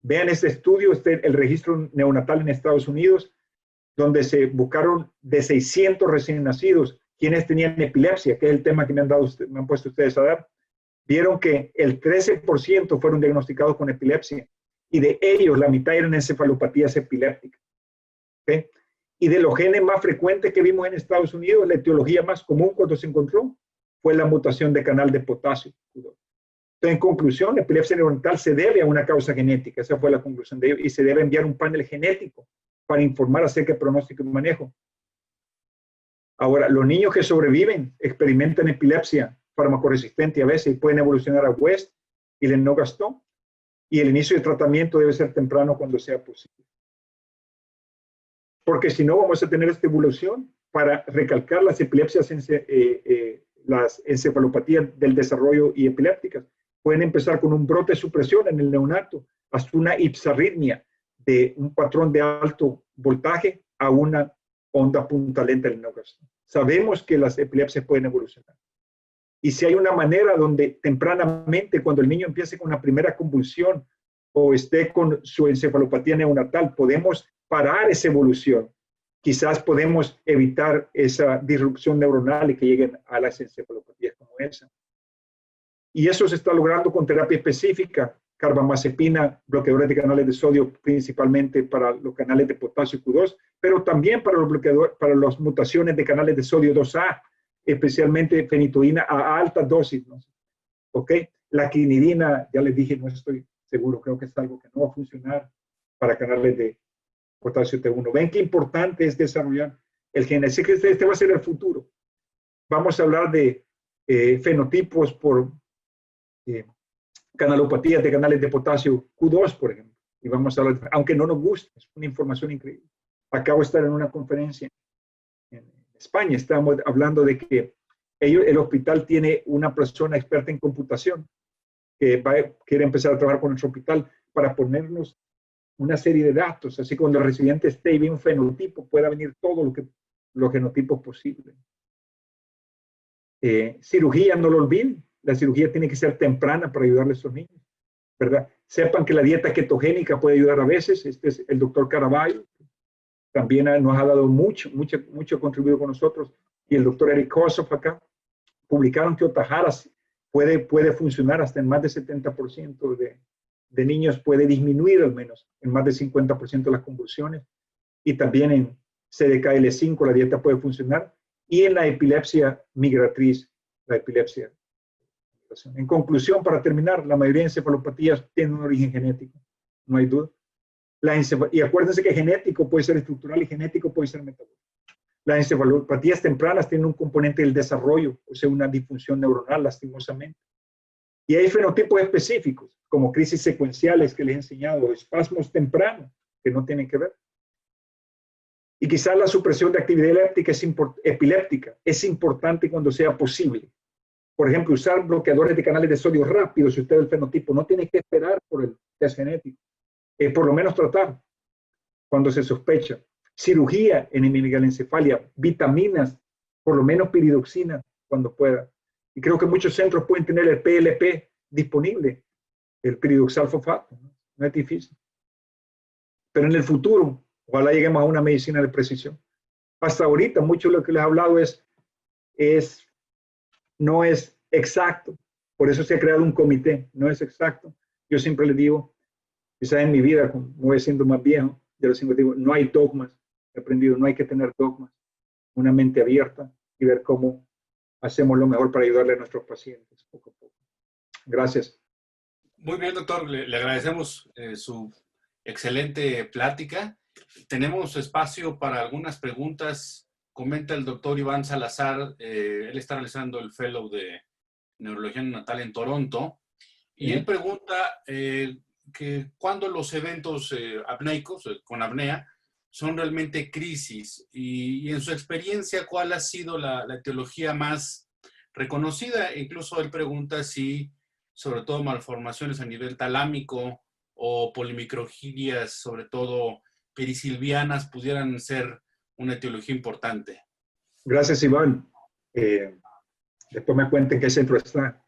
C: Vean este estudio, el registro neonatal en Estados Unidos, donde se buscaron de 600 recién nacidos quienes tenían epilepsia, que es el tema que me han puesto ustedes a dar. Vieron que el 13% fueron diagnosticados con epilepsia. Y de ellos, la mitad eran encefalopatías epilépticas. ¿Okay? Y de los genes más frecuentes que vimos en Estados Unidos, la etiología más común cuando se encontró fue la mutación de canal de potasio. Entonces, en conclusión, la epilepsia neonatal se debe a una causa genética. Esa fue la conclusión de ellos. Y se debe enviar un panel genético para informar acerca del pronóstico y manejo. Ahora, los niños que sobreviven experimentan epilepsia farmacoresistente y a veces pueden evolucionar a West y Lennox-Gastaut. Y el inicio de tratamiento debe ser temprano cuando sea posible. Porque si no, vamos a tener esta evolución para recalcar las epilepsias, las encefalopatías del desarrollo y epilépticas. Pueden empezar con un brote de supresión en el neonato, hasta una ipsarritmia de un patrón de alto voltaje a una onda punta lenta del Lennox-Gastaut. Sabemos que las epilepsias pueden evolucionar. Y si hay una manera donde tempranamente, cuando el niño empiece con una primera convulsión o esté con su encefalopatía neonatal, podemos parar esa evolución. Quizás podemos evitar esa disrupción neuronal y que lleguen a las encefalopatías como esa. Y eso se está logrando con terapia específica, carbamazepina, bloqueadores de canales de sodio, principalmente para los canales de potasio Q2, pero también para los bloqueadores, para las mutaciones de canales de sodio 2A, especialmente fenitoína a altas dosis, ¿no? ¿Ok? La quinidina, ya les dije, no estoy seguro, creo que es algo que no va a funcionar para canales de potasio T1. Ven qué importante es desarrollar el gen. Así que este va a ser el futuro. Vamos a hablar de fenotipos por canalopatías de canales de potasio Q2, por ejemplo. Y vamos a hablar, aunque no nos guste, es una información increíble. Acabo de estar en una conferencia en España, estamos hablando de que el hospital tiene una persona experta en computación que quiere empezar a trabajar con nuestro hospital para ponernos una serie de datos, así que cuando el residente esté y ve un fenotipo, pueda venir todo los genotipos posibles. Cirugía, no lo olviden, la cirugía tiene que ser temprana para ayudarle a esos niños, ¿verdad? Sepan que la dieta ketogénica puede ayudar a veces, este es el doctor Caraballo, también nos ha dado mucho contribuido con nosotros, y el doctor Eric Kossoff acá, publicaron que Otajara puede funcionar hasta en más de 70% de niños, puede disminuir al menos en más de 50% de las convulsiones, y también en CDKL5 la dieta puede funcionar, y en la epilepsia migratriz, la epilepsia. En conclusión, para terminar, la mayoría de encefalopatías tienen un origen genético, no hay duda. Y acuérdense que genético puede ser estructural y genético puede ser metabólico. Las encefalopatías tempranas tienen un componente del desarrollo, o sea, una disfunción neuronal, lastimosamente. Y hay fenotipos específicos, como crisis secuenciales que les he enseñado, espasmos tempranos, que no tienen que ver. Y quizás la supresión de actividad epiléptica es importante cuando sea posible. Por ejemplo, usar bloqueadores de canales de sodio rápido si usted es el fenotipo. No tiene que esperar por el test genético. Por lo menos tratar cuando se sospecha. Cirugía en hemimegalencefalia, vitaminas, por lo menos piridoxina cuando pueda. Y creo que muchos centros pueden tener el PLP disponible, el piridoxal fosfato. No es difícil. Pero en el futuro, ojalá lleguemos a una medicina de precisión. Hasta ahorita, mucho de lo que les he hablado no es exacto. Por eso se ha creado un comité. No es exacto. Yo siempre les digo, quizás en mi vida, como voy siendo más viejo, yo siempre digo, no hay dogmas. He aprendido, no hay que tener dogmas. Una mente abierta y ver cómo hacemos lo mejor para ayudarle a nuestros pacientes poco a poco. Gracias.
B: Muy bien, doctor. Le agradecemos su excelente plática. Tenemos espacio para algunas preguntas. Comenta el doctor Iván Salazar, él está realizando el Fellow de Neurología Neonatal en Toronto, y él pregunta que cuándo los eventos apneicos, con apnea, son realmente crisis, y en su experiencia, ¿cuál ha sido la etiología más reconocida? Incluso él pregunta si, sobre todo, malformaciones a nivel talámico o polimicrogirias, sobre todo perisilvianas, pudieran ser una etiología importante.
C: Gracias, Iván. Después me cuenten qué centro está.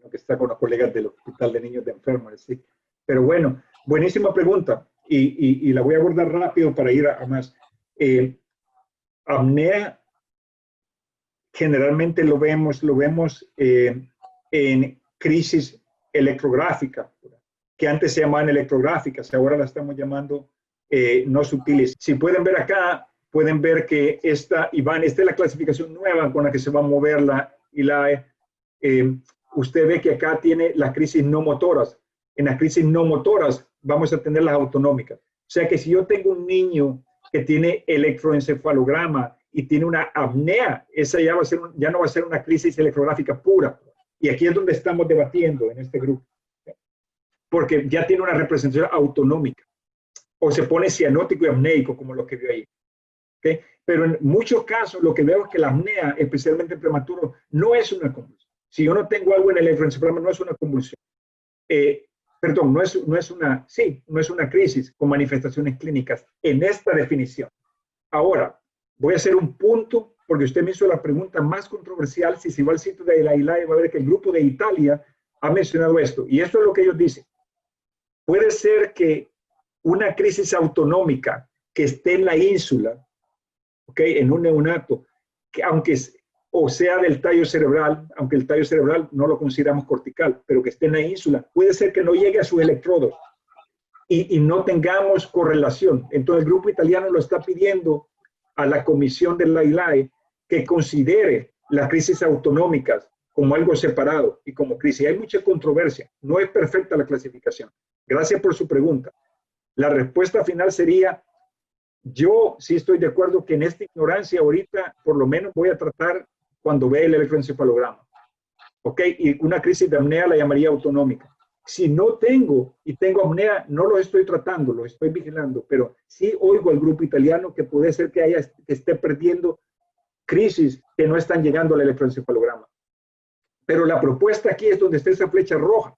C: Que está con los colegas del Hospital de Niños de Enfermos. ¿Sí? Pero bueno, buenísima pregunta. Y la voy a abordar rápido para ir a más. Apnea, generalmente lo vemos en crisis electrográfica, que antes se llamaban electrográficas, ahora la estamos llamando no sutiles. Si pueden ver acá, pueden ver que esta es la clasificación nueva con la que se va a mover la ILAE. Usted ve que acá tiene las crisis no motoras. En las crisis no motoras vamos a tener las autonómicas. O sea que si yo tengo un niño que tiene electroencefalograma y tiene una apnea, esa ya no va a ser una crisis electrográfica pura. Y aquí es donde estamos debatiendo en este grupo. Porque ya tiene una representación autonómica. O se pone cianótico y apneico, como lo que vio ahí. ¿Okay? Pero en muchos casos lo que veo es que la apnea, especialmente en prematuro, no es una convulsión. Si yo no tengo algo en el electroencefalograma, no es una convulsión. Perdón, no es una crisis con manifestaciones clínicas en esta definición. Ahora, voy a hacer un punto, porque usted me hizo la pregunta más controversial. Si se va al sitio de la ILAE, va a ver que el grupo de Italia ha mencionado esto. Y esto es lo que ellos dicen. Puede ser que una crisis autonómica que esté en la ínsula, ¿okay? En un neonato, que aunque sea del tallo cerebral, aunque el tallo cerebral no lo consideramos cortical, pero que esté en la ínsula, puede ser que no llegue a sus electrodos y no tengamos correlación. Entonces el grupo italiano lo está pidiendo a la comisión de la ILAE que considere las crisis autonómicas como algo separado y como crisis. Hay mucha controversia, no es perfecta la clasificación. Gracias por su pregunta. La respuesta final sería, yo sí estoy de acuerdo que en esta ignorancia ahorita por lo menos voy a tratar cuando vea el electroencefalograma. ¿Ok? Y una crisis de apnea la llamaría autonómica. Si no tengo apnea, no lo estoy tratando, lo estoy vigilando, pero sí oigo al grupo italiano que puede ser que esté perdiendo crisis que no están llegando al electroencefalograma. Pero la propuesta aquí es donde está esa flecha roja.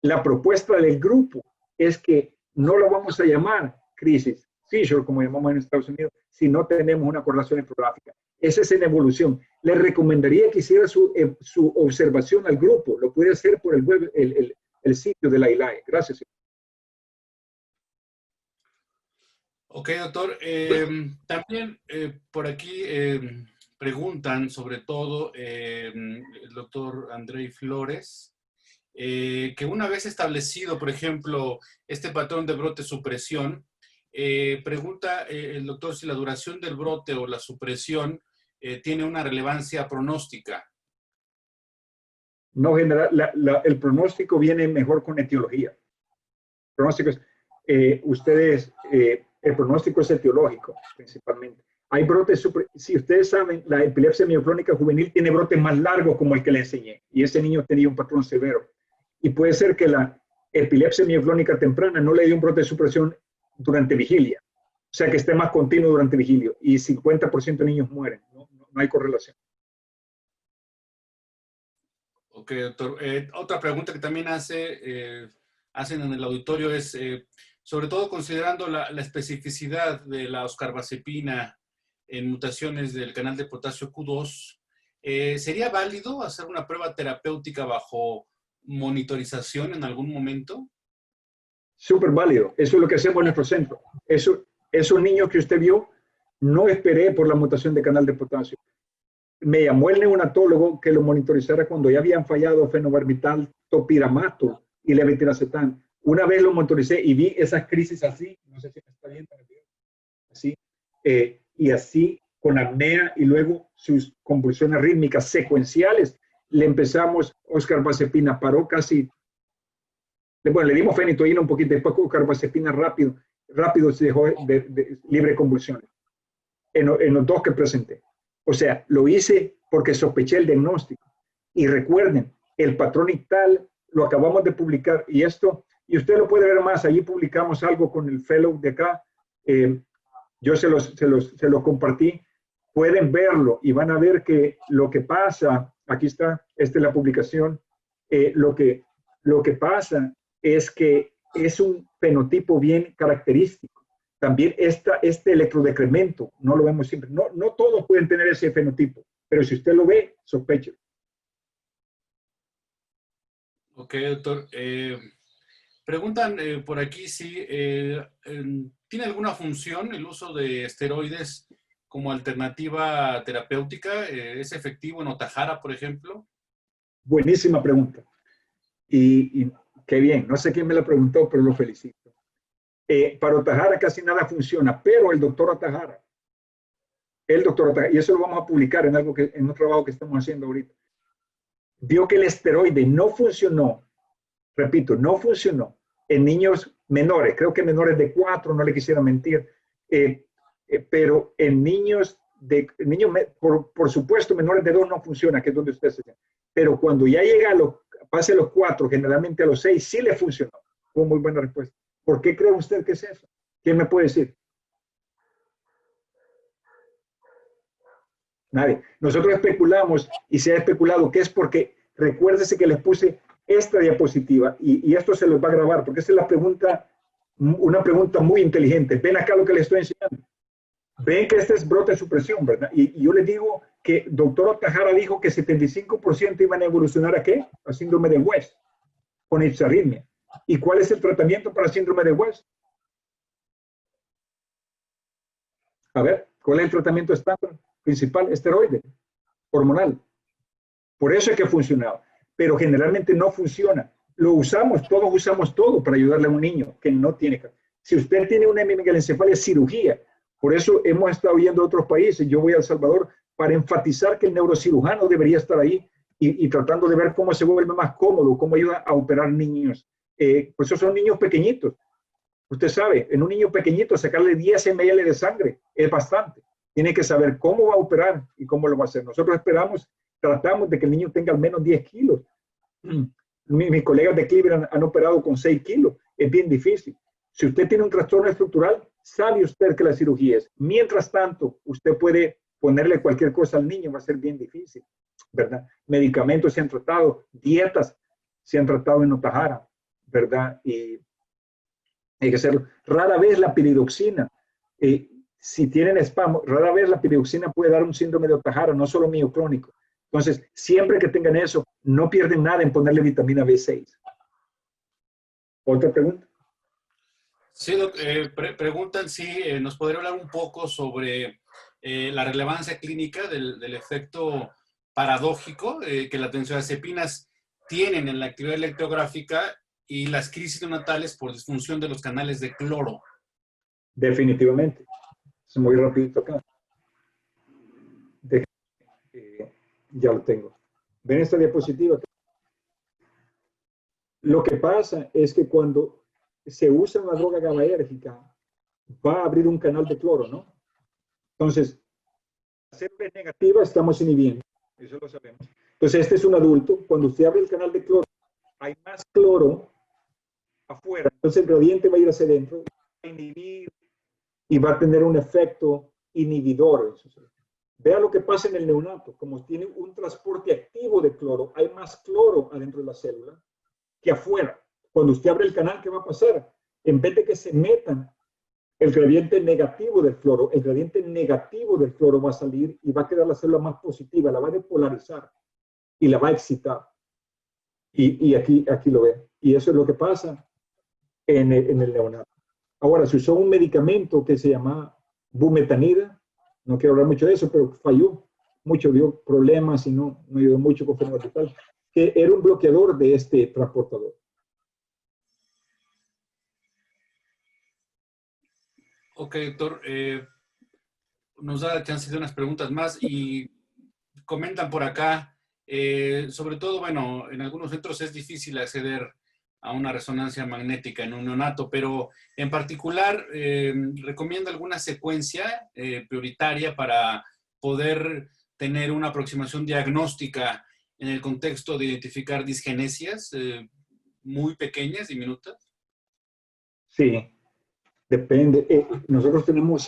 C: La propuesta del grupo es que no lo vamos a llamar crisis seizure, como llamamos en Estados Unidos, si no tenemos una correlación electrográfica. Esa es en evolución. Le recomendaría que hiciera su observación al grupo. Lo puede hacer por el web, el sitio de la ILAE. Gracias.
B: Ok, doctor. También por aquí preguntan, sobre todo, el doctor Andrei Flores, que una vez establecido, por ejemplo, este patrón de brote supresión, pregunta el doctor si la duración del brote o la supresión tiene una relevancia pronóstica.
C: No, general, el pronóstico viene mejor con etiología. El pronóstico es, el pronóstico es etiológico, principalmente. Hay brotes, si ustedes saben, la epilepsia mioclónica juvenil tiene brotes más largos como el que le enseñé, y ese niño tenía un patrón severo. Y puede ser que la epilepsia mioclónica temprana no le dio un brote de supresión durante vigilia. O sea que esté más continuo durante el vigilio y 50% de niños mueren. No hay correlación.
B: Ok, doctor. Otra pregunta que también hacen en el auditorio es, sobre todo considerando la especificidad de la oscarbazepina en mutaciones del canal de potasio Q2, ¿sería válido hacer una prueba terapéutica bajo monitorización en algún momento?
C: Súper válido. Eso es lo que hacemos en nuestro centro. Esos niños que usted vio, no esperé por la mutación de canal de potasio. Me llamó el neonatólogo que lo monitorizara cuando ya habían fallado fenobarbital, topiramato y levetiracetam. Una vez lo monitoricé y vi esas crisis así, no sé si me está viendo, así, y así con apnea y luego sus convulsiones rítmicas secuenciales. Le empezamos oscarbazepina, paró casi. Bueno, le dimos fenitoína un poquito, después oscarbazepina rápido se dejó de libre convulsiones en los dos que presenté. O sea, lo hice porque sospeché el diagnóstico. Y recuerden, el patrón ictal lo acabamos de publicar y usted lo puede ver más, allí publicamos algo con el fellow de acá, yo se los compartí, pueden verlo y van a ver que lo que pasa, aquí está, esta es la publicación, lo que es que es un fenotipo bien característico. También este electrodecremento, no lo vemos siempre. No todos pueden tener ese fenotipo, pero si usted lo ve, sospeche.
B: Ok, doctor. Preguntan por aquí si tiene alguna función el uso de esteroides como alternativa terapéutica. ¿Es efectivo en Ohtahara, por ejemplo?
C: Buenísima pregunta. Y qué bien. No sé quién me la preguntó, pero lo felicito. Para Ohtahara casi nada funciona, pero el doctor Ohtahara, y eso lo vamos a publicar en un trabajo que estamos haciendo ahorita, vio que el esteroide no funcionó, repito, no funcionó en niños menores, creo que menores de 4, no le quisiera mentir, pero en niños por supuesto, menores de 2 no funciona, que es donde usted se siente. Pero cuando ya llega pase a los 4, generalmente a los 6, sí le funcionó. Fue muy buena respuesta. ¿Por qué cree usted que es eso? ¿Quién me puede decir? Nadie. Nosotros especulamos y se ha especulado que es porque, recuérdese que les puse esta diapositiva y esto se los va a grabar porque esta es una pregunta muy inteligente. Ven acá lo que les estoy enseñando. Ven que este es brote de supresión, ¿verdad? Y yo les digo que doctor Ohtahara dijo que 75% iban a evolucionar ¿a qué? A síndrome de West con ipsarritmia. ¿Y cuál es el tratamiento para síndrome de West? A ver, ¿cuál es el tratamiento estándar principal? Esteroide, hormonal. Por eso es que funcionaba. Pero generalmente no funciona. Lo usamos, todos usamos todo para ayudarle a un niño que no tiene. Si usted tiene una hemimegalencefalia, es cirugía. Por eso hemos estado yendo a otros países. Yo voy a El Salvador para enfatizar que el neurocirujano debería estar ahí y tratando de ver cómo se vuelve más cómodo, cómo ayuda a operar niños. Pues esos son niños pequeñitos. Usted sabe, en un niño pequeñito sacarle 10 ml de sangre es bastante. Tiene que saber cómo va a operar y cómo lo va a hacer. Nosotros tratamos de que el niño tenga al menos 10 kilos. Mis colegas de Cleveland han operado con 6 kilos. Es bien difícil. Si usted tiene un trastorno estructural, sabe usted que la cirugía es. Mientras tanto, usted puede ponerle cualquier cosa al niño, va a ser bien difícil, ¿verdad? Medicamentos se han tratado, dietas se han tratado en Ohtahara, ¿verdad? Y hay que hacerlo. Rara vez la piridoxina, si tienen spam, rara vez la piridoxina puede dar un síndrome de Ohtahara, no solo mioclónico. Entonces, siempre que tengan eso, no pierden nada en ponerle vitamina B6. ¿Otra pregunta?
B: Sí, preguntan si nos podría hablar un poco sobre la relevancia clínica del efecto paradójico que las benzodiazepinas tienen en la actividad electrográfica y las crisis neonatales por disfunción de los canales de cloro.
C: Definitivamente. Es muy rapidito acá. Ya lo tengo. ¿Ven esta diapositiva? Lo que pasa es que cuando se usa una droga GABAérgica, va a abrir un canal de cloro, ¿no? Entonces, hacer B negativa estamos inhibiendo. Eso lo sabemos. Entonces, este es un adulto. Cuando usted abre el canal de cloro, hay más cloro afuera. Entonces, el gradiente va a ir hacia adentro, va a inhibir y va a tener un efecto inhibidor. Vea lo que pasa en el neonato. Como tiene un transporte activo de cloro, hay más cloro adentro de la célula que afuera. Cuando usted abre el canal, ¿qué va a pasar? En vez de que se metan el gradiente negativo del cloro, el gradiente negativo del cloro va a salir y va a quedar la célula más positiva, la va a depolarizar y la va a excitar. Y aquí lo ve. Y eso es lo que pasa en el neonato. Ahora, se usó un medicamento que se llama bumetanida. No quiero hablar mucho de eso, pero falló mucho, dio problemas y no ayudó mucho con fenobarbital, que era un bloqueador de este transportador.
B: Ok, doctor. Nos da la chance de unas preguntas más y comentan por acá, sobre todo, bueno, en algunos centros es difícil acceder a una resonancia magnética en un neonato, pero en particular recomienda alguna secuencia prioritaria para poder tener una aproximación diagnóstica en el contexto de identificar disgenesias muy pequeñas, diminutas.
C: Sí, depende. Nosotros tenemos una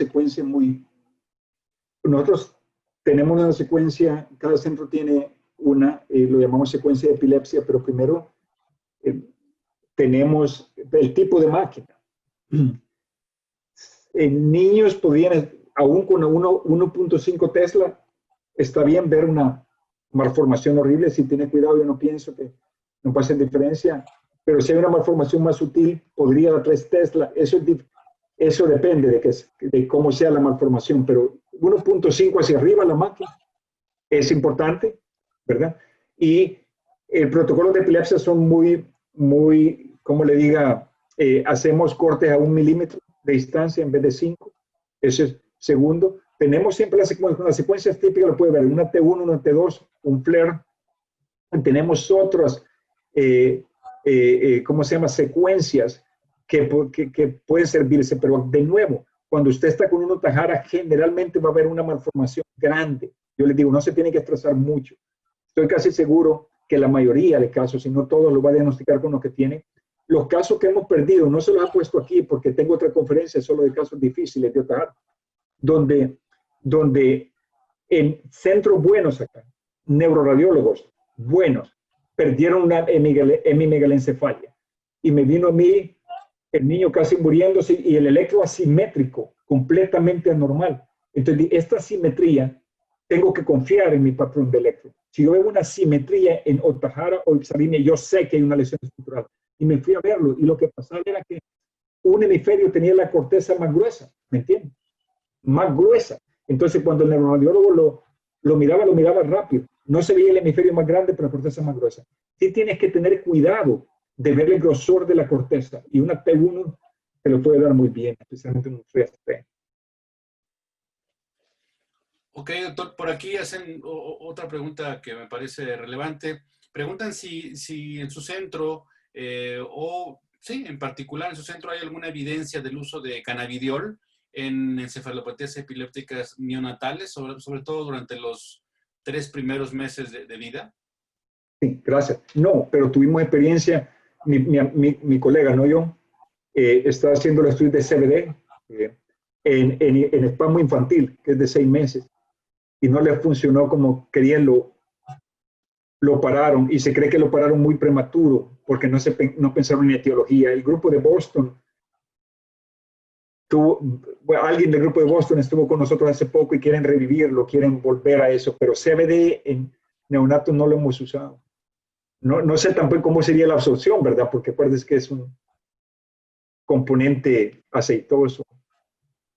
C: secuencia, cada centro tiene una, lo llamamos secuencia de epilepsia, pero primero tenemos el tipo de máquina. En niños podrían, aún con 1.5 Tesla, está bien ver una malformación horrible. Si tiene cuidado, yo no pienso que no pase diferencia, pero si hay una malformación más sutil, podría dar 3 Tesla. Eso depende de cómo sea la malformación, pero 1.5 hacia arriba la máquina es importante, ¿verdad? Y el protocolo de epilepsia son muy, como le diga, hacemos cortes a 1 milímetro de distancia en vez de 5. Eso es segundo. Tenemos siempre las secuencias típicas, lo puede ver, una T1, una T2, un flare. Tenemos otras, ¿cómo se llama? Secuencias que pueden servirse, pero de nuevo, cuando usted está con una Ohtahara, generalmente va a haber una malformación grande. Yo les digo, no se tiene que estresar mucho. Estoy casi seguro que la mayoría de casos, si no todos, lo va a diagnosticar con lo que tiene. Los casos que hemos perdido, no se los he puesto aquí porque tengo otra conferencia solo de casos difíciles de Ohtahara, donde en centros buenos acá, neuroradiólogos buenos, perdieron una hemimegalencefalia. Y me vino a mí el niño casi muriéndose y el electro asimétrico, completamente anormal. Entonces, esta asimetría, tengo que confiar en mi patrón de electro. Si yo veo una asimetría en Ohtahara o Ipsalimia, yo sé que hay una lesión estructural. Y me fui a verlo y lo que pasaba era que un hemisferio tenía la corteza más gruesa, ¿me entiendes? Más gruesa. Entonces, cuando el neuroradiólogo lo miraba rápido. No se veía el hemisferio más grande, pero la corteza más gruesa. Sí tienes que tener cuidado de ver el grosor de la corteza. Y una T1 te lo puede dar muy bien, especialmente en un 3T.
B: Ok, doctor, por aquí hacen otra pregunta que me parece relevante. Preguntan si en su centro, sí, en particular en su centro, hay alguna evidencia del uso de cannabidiol en encefalopatías epilépticas neonatales, sobre todo durante los 3 primeros meses de vida.
C: Sí, gracias. No, pero tuvimos experiencia, mi colega, no yo, está haciendo el estudio de CBD en espasmo infantil, que es de 6 meses, y no le funcionó como querían, lo pararon, y se cree que lo pararon muy prematuro, porque no pensaron en etiología. El grupo de Boston, alguien del grupo de Boston estuvo con nosotros hace poco y quieren revivirlo, quieren volver a eso, pero CBD en neonatos no lo hemos usado. No sé tampoco cómo sería la absorción, ¿verdad? Porque acuérdense que es un componente aceitoso,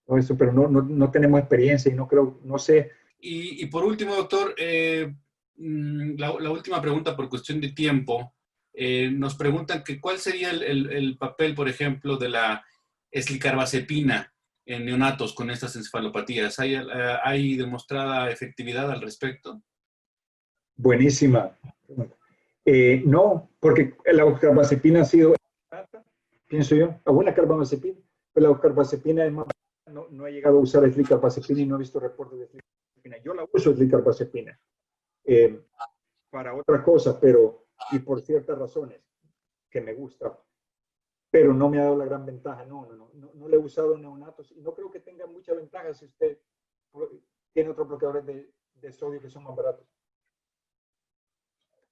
C: todo eso, pero no tenemos experiencia y no sé.
B: Y por último, doctor, la última pregunta por cuestión de tiempo. Nos preguntan que cuál sería el papel, por ejemplo, de la eslicarbazepina en neonatos con estas encefalopatías. ¿Hay demostrada efectividad al respecto?
C: Buenísima. No, porque la carbazepina ha sido, pienso yo, alguna carbamazepina, pero la carbazepina además no he llegado a usar eslicarbazepina y no he visto reportes de eslicarbazepina. Yo la uso eslicarbazepina para otra cosa, pero y por ciertas razones que me gusta. pero no me ha dado la gran ventaja. No le he usado neonatos y no creo que tenga mucha ventaja si usted tiene otros bloqueadores de sodio que son más baratos.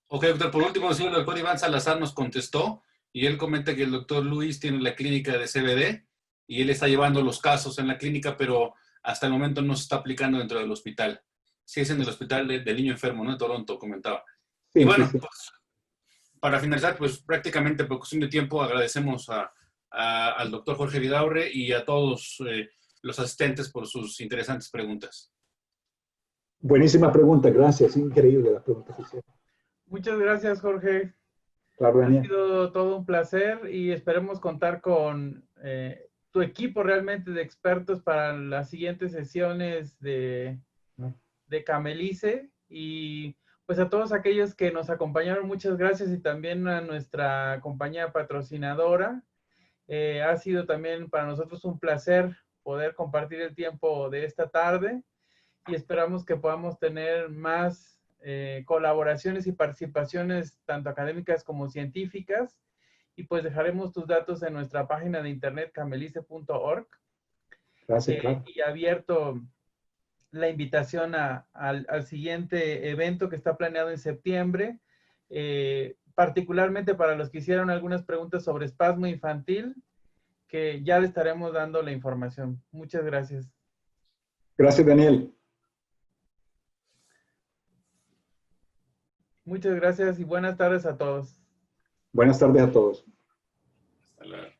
B: Ok, doctor, por último, sí, el doctor Iván Salazar nos contestó y él comenta que el doctor Luis tiene la clínica de CBD y él está llevando los casos en la clínica, pero hasta el momento no se está aplicando dentro del hospital. Sí, es en el hospital del niño enfermo, ¿no? De Toronto, comentaba.
C: Sí,
B: Y bueno,
C: sí.
B: pues, para finalizar, pues prácticamente por cuestión de tiempo agradecemos al doctor Jorge Vidaurre y a todos los asistentes por sus interesantes preguntas.
C: Buenísima pregunta, gracias. Increíble las preguntas que hicieron.
A: Muchas gracias, Jorge.
C: Claro,
A: Ha
C: Daniel.
A: sido todo un placer y esperemos contar con tu equipo realmente de expertos para las siguientes sesiones de Camelice. Y pues a todos aquellos que nos acompañaron, muchas gracias, y también a nuestra compañía patrocinadora. Ha sido también para nosotros un placer poder compartir el tiempo de esta tarde y esperamos que podamos tener más colaboraciones y participaciones tanto académicas como científicas, y pues dejaremos tus datos en nuestra página de internet camelice.org,
C: Gracias, claro.
A: y abierto la invitación al siguiente evento que está planeado en septiembre, particularmente para los que hicieron algunas preguntas sobre espasmo infantil, que ya le estaremos dando la información. Muchas gracias.
C: Gracias, Daniel.
A: Muchas gracias y buenas tardes a todos.
C: Buenas tardes a todos.
B: Hasta luego.